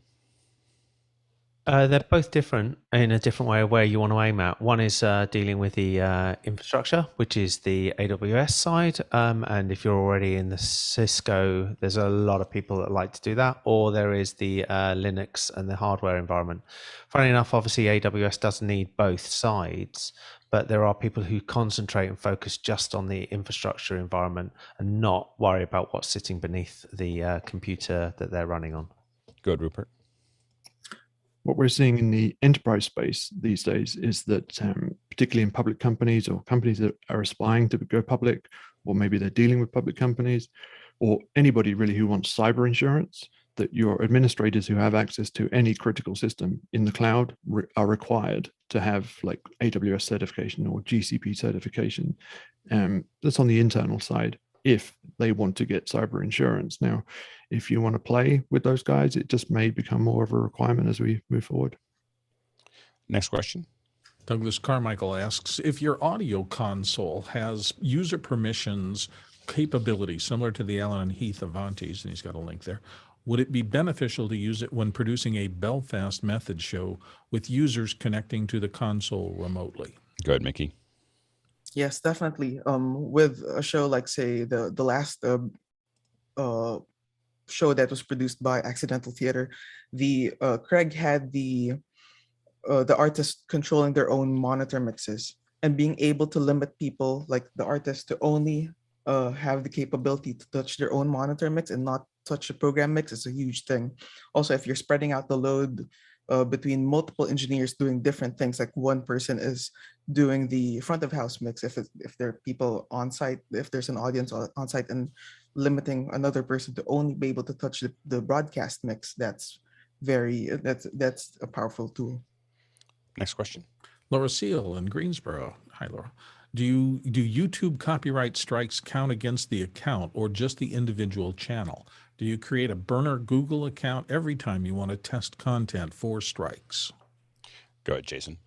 They're both different in a different way of where you want to aim at. One is dealing with the infrastructure, which is the AWS side. And if you're already in the Cisco, there's a lot of people that like to do that. Or there is the Linux and the hardware environment. Funny enough, obviously, AWS doesn't need both sides, but there are people who concentrate and focus just on the infrastructure environment and not worry about what's sitting beneath the computer that they're running on. Good, Rupert. What we're seeing in the enterprise space these days is that, particularly in public companies or companies that are aspiring to go public, or maybe they're dealing with public companies, or anybody really who wants cyber insurance, that your administrators who have access to any critical system in the cloud are required to have like AWS certification or GCP certification. That's on the internal side, if they want to get cyber insurance. Now, if you want to play with those guys, it just may become more of a requirement as we move forward. Next question. Douglas Carmichael asks, if your audio console has user permissions capability similar to the Allen & Heath Avantis, and he's got a link there, would it be beneficial to use it when producing a Belfast method show with users connecting to the console remotely? Go ahead, Mickey. Yes, definitely. With a show like, say, the last show that was produced by Accidental Theater, Craig had the artist controlling their own monitor mixes and being able to limit people, like the artist, to only have the capability to touch their own monitor mix and not touch the program mix is a huge thing. Also, if you're spreading out the load between multiple engineers doing different things, like one person is doing the front of house mix, if there are people on site, if there's an audience on site, and limiting another person to only be able to touch the broadcast mix, that's a powerful tool. Next question. Laura Seal in Greensboro. Hi, Laura. Do YouTube copyright strikes count against the account or just the individual channel? Do you create a burner Google account every time you want to test content for strikes? Go ahead, Jason.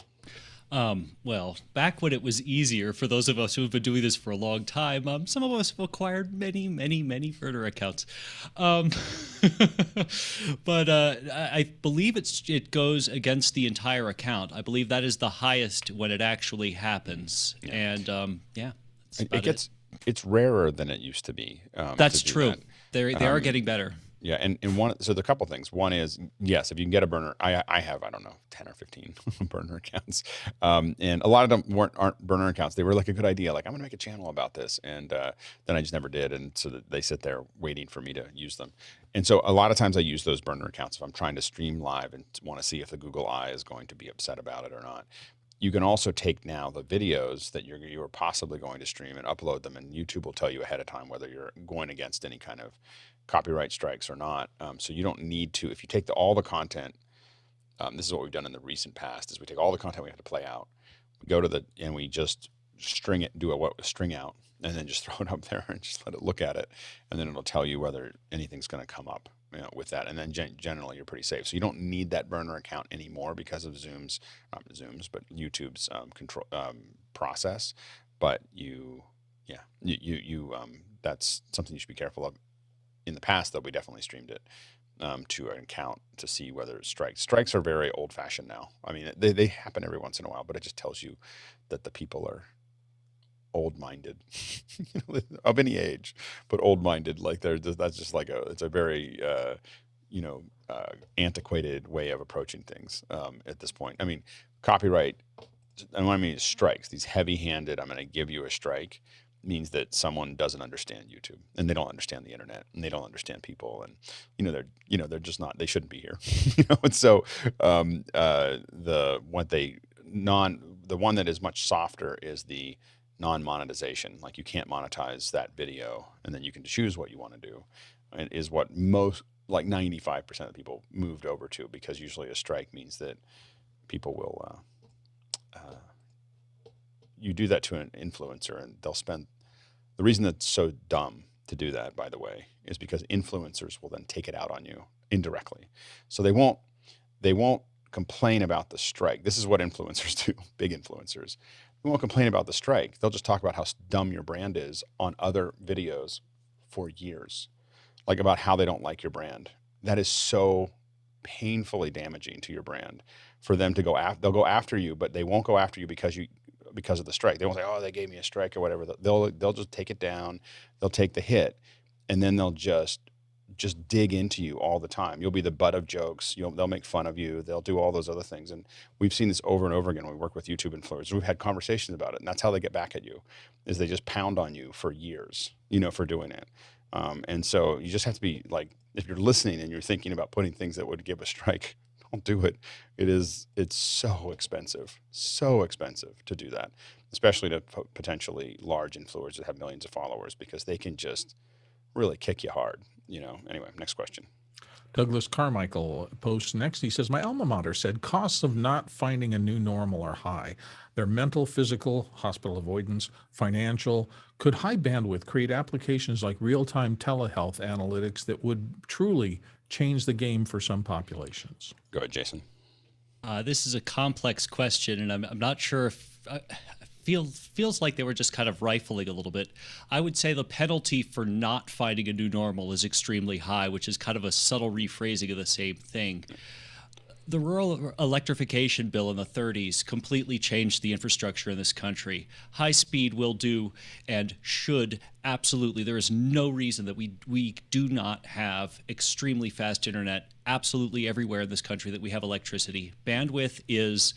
Well, back when it was easier for those of us who have been doing this for a long time, some of us have acquired many burner accounts. But I believe it goes against the entire account. I believe that is the highest when it actually happens. Yeah. And yeah, it's rarer than it used to be. That's true. They are getting better. Yeah, and so the couple things. One is, yes, if you can get a burner, I have, I don't know, 10 or 15 burner accounts. And a lot of them aren't burner accounts. They were like a good idea, like I'm gonna make a channel about this. And then I just never did. And so that they sit there waiting for me to use them. And so a lot of times I use those burner accounts if I'm trying to stream live and want to see if the Google Eye is going to be upset about it or not. You can also take now the videos that you are possibly going to stream and upload them, and YouTube will tell you ahead of time whether you're going against any kind of copyright strikes or not. So you don't need to, if you take all the content, this is what we've done in the recent past, is we take all the content we have to play out, we go to and we just string it, do a string out, and then just throw it up there and just let it look at it. And then it'll tell you whether anything's going to come up with that. And then generally you're pretty safe. So you don't need that burner account anymore because of YouTube's control process. But that's something you should be careful of. In the past, though, we definitely streamed it to an account to see whether it strikes. Strikes are very old-fashioned now. I mean, they happen every once in a while, but it just tells you that the people are old-minded, of any age, but old-minded. Like that's just like it's a very antiquated way of approaching things at this point. I mean, copyright, and what I mean is strikes. These heavy-handed, I'm going to give you a strike. means that someone doesn't understand YouTube, and they don't understand the internet, and they don't understand people, and they're just not, they shouldn't be here. And so the one that is much softer is the non-monetization. Like, you can't monetize that video, and then you can choose what you want to do, and is what most, like 95% of people moved over to, because usually a strike means that people will you do that to an influencer, and they'll spend, the reason that's so dumb to do that, by the way, is because influencers will then take it out on you indirectly. So they won't complain about the strike. This is what influencers do, big influencers. They won't complain about the strike. They'll just talk about how dumb your brand is on other videos for years, like about how they don't like your brand. That is so painfully damaging to your brand for them to go after. They'll go after you, but they won't go after you because of the strike. They won't say, oh, they gave me a strike or whatever. They'll just take it down. They'll take the hit, and then they'll just dig into you all the time. You'll be the butt of jokes. They'll make fun of you. They'll do all those other things. And we've seen this over and over again when we work with YouTube influencers. We've had conversations about it, and that's how they get back at you, is they just pound on you for years, for doing it. And so you just have to be like, if you're listening and you're thinking about putting things that would give a strike, don't do it. It's so expensive to do that, especially to potentially large influencers that have millions of followers, because they can just really kick you hard, Anyway, next question. Douglas Carmichael posts next. He says, my alma mater said costs of not finding a new normal are high. They're mental, physical, hospital avoidance, financial. Could high bandwidth create applications like real-time telehealth analytics that would truly change the game for some populations? Go ahead, Jason. This is a complex question, and I'm not sure if feels like they were just kind of rifling a little bit. I would say the penalty for not finding a new normal is extremely high, which is kind of a subtle rephrasing of the same thing. The rural electrification bill in the 30s completely changed the infrastructure in this country. High speed will do and should absolutely. There is no reason that we do not have extremely fast internet absolutely everywhere in this country, that we have electricity. Bandwidth is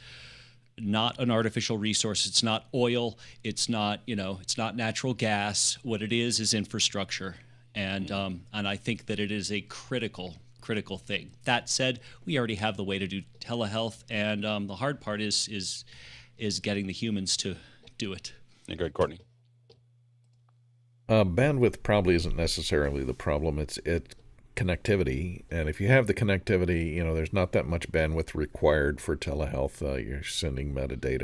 not an artificial resource. It's not oil. It's not, it's not natural gas. What it is infrastructure. And I think that it is a critical thing. That said, we already have the way to do telehealth, and the hard part is getting the humans to do it. Go ahead, Courtney. Bandwidth probably isn't necessarily the problem. It's connectivity, and if you have the connectivity, there's not that much bandwidth required for telehealth. You're sending metadata,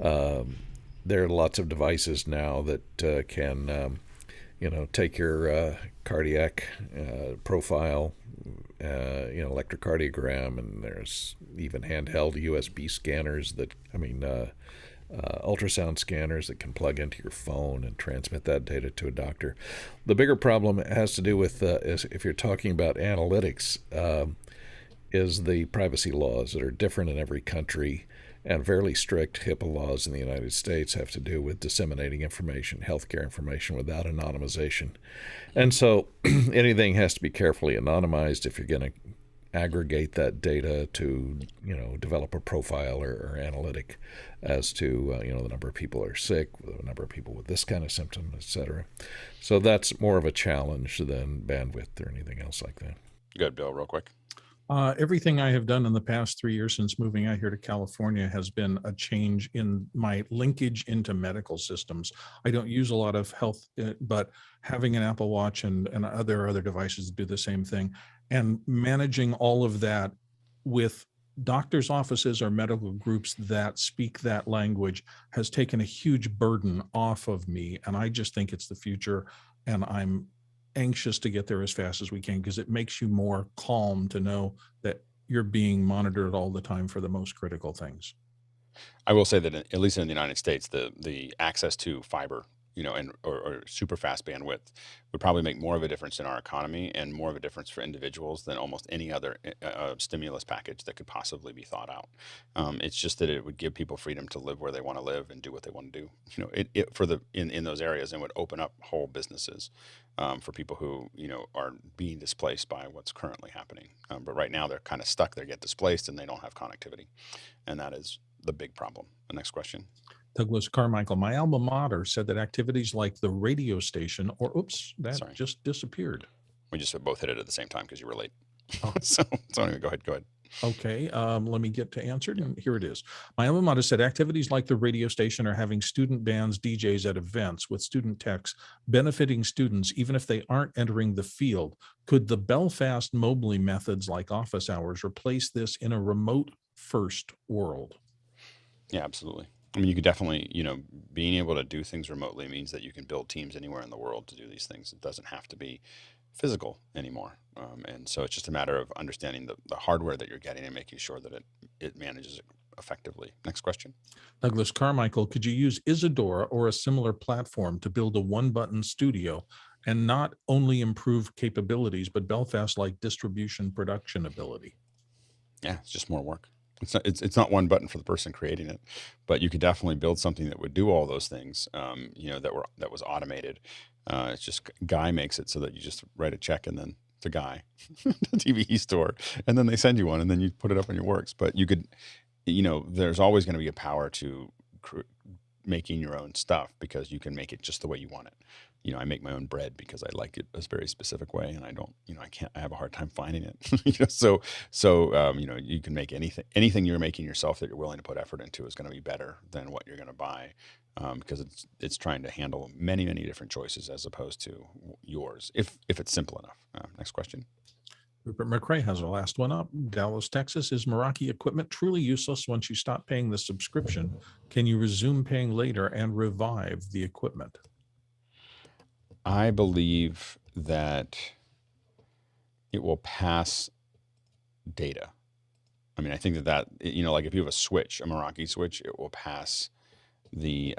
or there are lots of devices now that can take your cardiac profile, electrocardiogram, and there's even handheld USB scanners ultrasound scanners that can plug into your phone and transmit that data to a doctor. The bigger problem has to do with, is if you're talking about analytics, is the privacy laws that are different in every country, and fairly strict HIPAA laws in the United States have to do with disseminating information, healthcare information, without anonymization. And so anything has to be carefully anonymized if you're going to aggregate that data to, develop a profile or analytic as to, the number of people are sick, the number of people with this kind of symptom, et cetera. So that's more of a challenge than bandwidth or anything else like that. Good, Bill, real quick. Everything I have done in the past 3 years since moving out here to California has been a change in my linkage into medical systems. I don't use a lot of health, but having an Apple Watch and other devices do the same thing, and managing all of that with doctors' offices or medical groups that speak that language has taken a huge burden off of me. And I just think it's the future, and I'm anxious to get there as fast as we can, because it makes you more calm to know that you're being monitored all the time for the most critical things. I will say that at least in the United States, the access to fiber, or super fast bandwidth would probably make more of a difference in our economy and more of a difference for individuals than almost any other stimulus package that could possibly be thought out. It's just that it would give people freedom to live where they want to live and do what they want to do, in those areas, and would open up whole businesses for people who, are being displaced by what's currently happening. But right now they're kind of stuck. They get displaced and they don't have connectivity. And that is the big problem. The next question. Douglas Carmichael, my alma mater said that activities like the radio station, or oops, that Sorry. just disappeared. We just both hit it at the same time because you were late. so anyway, go ahead. Okay, let me get to answered, and here it is. My alma mater said activities like the radio station are having student bands, DJs at events with student techs, benefiting students even if they aren't entering the field. Could the Belfast Mobley methods like office hours replace this in a remote first world? Yeah, absolutely. I mean, you could definitely, being able to do things remotely means that you can build teams anywhere in the world to do these things. It doesn't have to be physical anymore. And so it's just a matter of understanding the hardware that you're getting and making sure that it manages it effectively. Next question. Douglas Carmichael, could you use Isadora or a similar platform to build a one-button studio and not only improve capabilities, but Belfast-like distribution production ability? Yeah, it's just more work. It's not one button for the person creating it, but you could definitely build something that would do all those things, that was automated. It's just Guy makes it so that you just write a check and then to Guy, the TV store, and then they send you one and then you put it up on your works. But you could, there's always going to be a power to making your own stuff because you can make it just the way you want it. I make my own bread because I like it a very specific way, and I don't, I have a hard time finding it. So you can make anything you're making yourself that you're willing to put effort into is going to be better than what you're going to buy, because it's trying to handle many, many different choices as opposed to yours, if it's simple enough. Next question. Rupert McRae has our last one up. Dallas, Texas. Is Meraki equipment truly useless once you stop paying the subscription? Can you resume paying later and revive the equipment? I believe that it will pass data. I mean, I think that like if you have a switch, a Meraki switch, it will pass the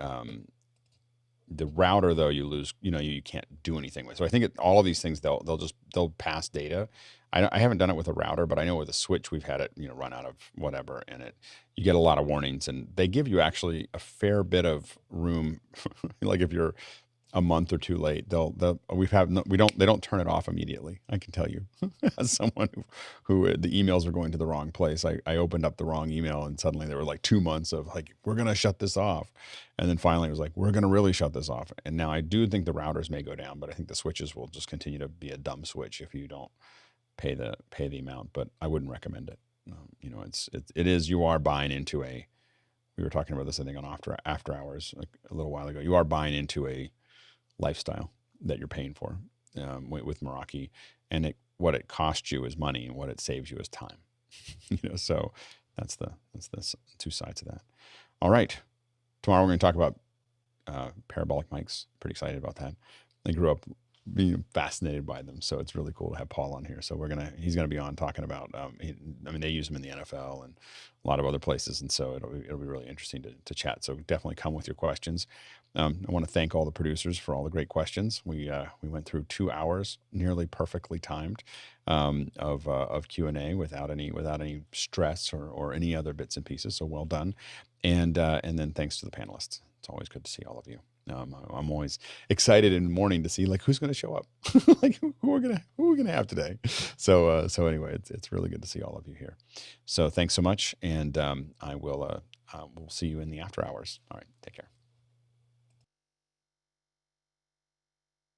router, though. You lose, you can't do anything with. So I think all of these things, they'll pass data. I haven't done it with a router, but I know with a switch, we've had it, run out of whatever, and you get a lot of warnings, and they give you actually a fair bit of room. Like if you're a month or two late, they don't turn it off immediately. I can tell you, as someone who the emails are going to the wrong place. I opened up the wrong email and suddenly there were like 2 months of like, we're going to shut this off. And then finally it was like, we're going to really shut this off. And now I do think the routers may go down, but I think the switches will just continue to be a dumb switch if you don't pay the amount, but I wouldn't recommend it. You are buying into we were talking about this, I think, on after hours like a little while ago. You are buying into a lifestyle that you're paying for with Meraki, and what it costs you is money and what it saves you is time. So that's the two sides of that. All right, tomorrow we're going to talk about parabolic mics. Pretty excited about that. I grew up being fascinated by them, so it's really cool to have Paul on here. So he's gonna be on talking about. They use them in the NFL and a lot of other places, and so it'll be really interesting to chat. So definitely come with your questions. I want to thank all the producers for all the great questions. We went through 2 hours, nearly perfectly timed, of Q&A without any stress or any other bits and pieces. So well done, and then thanks to the panelists. It's always good to see all of you. I'm always excited in the morning to see like who's going to show up, like who we're gonna have today. So anyway, it's really good to see all of you here. So thanks so much, and we'll see you in the after hours. All right, take care.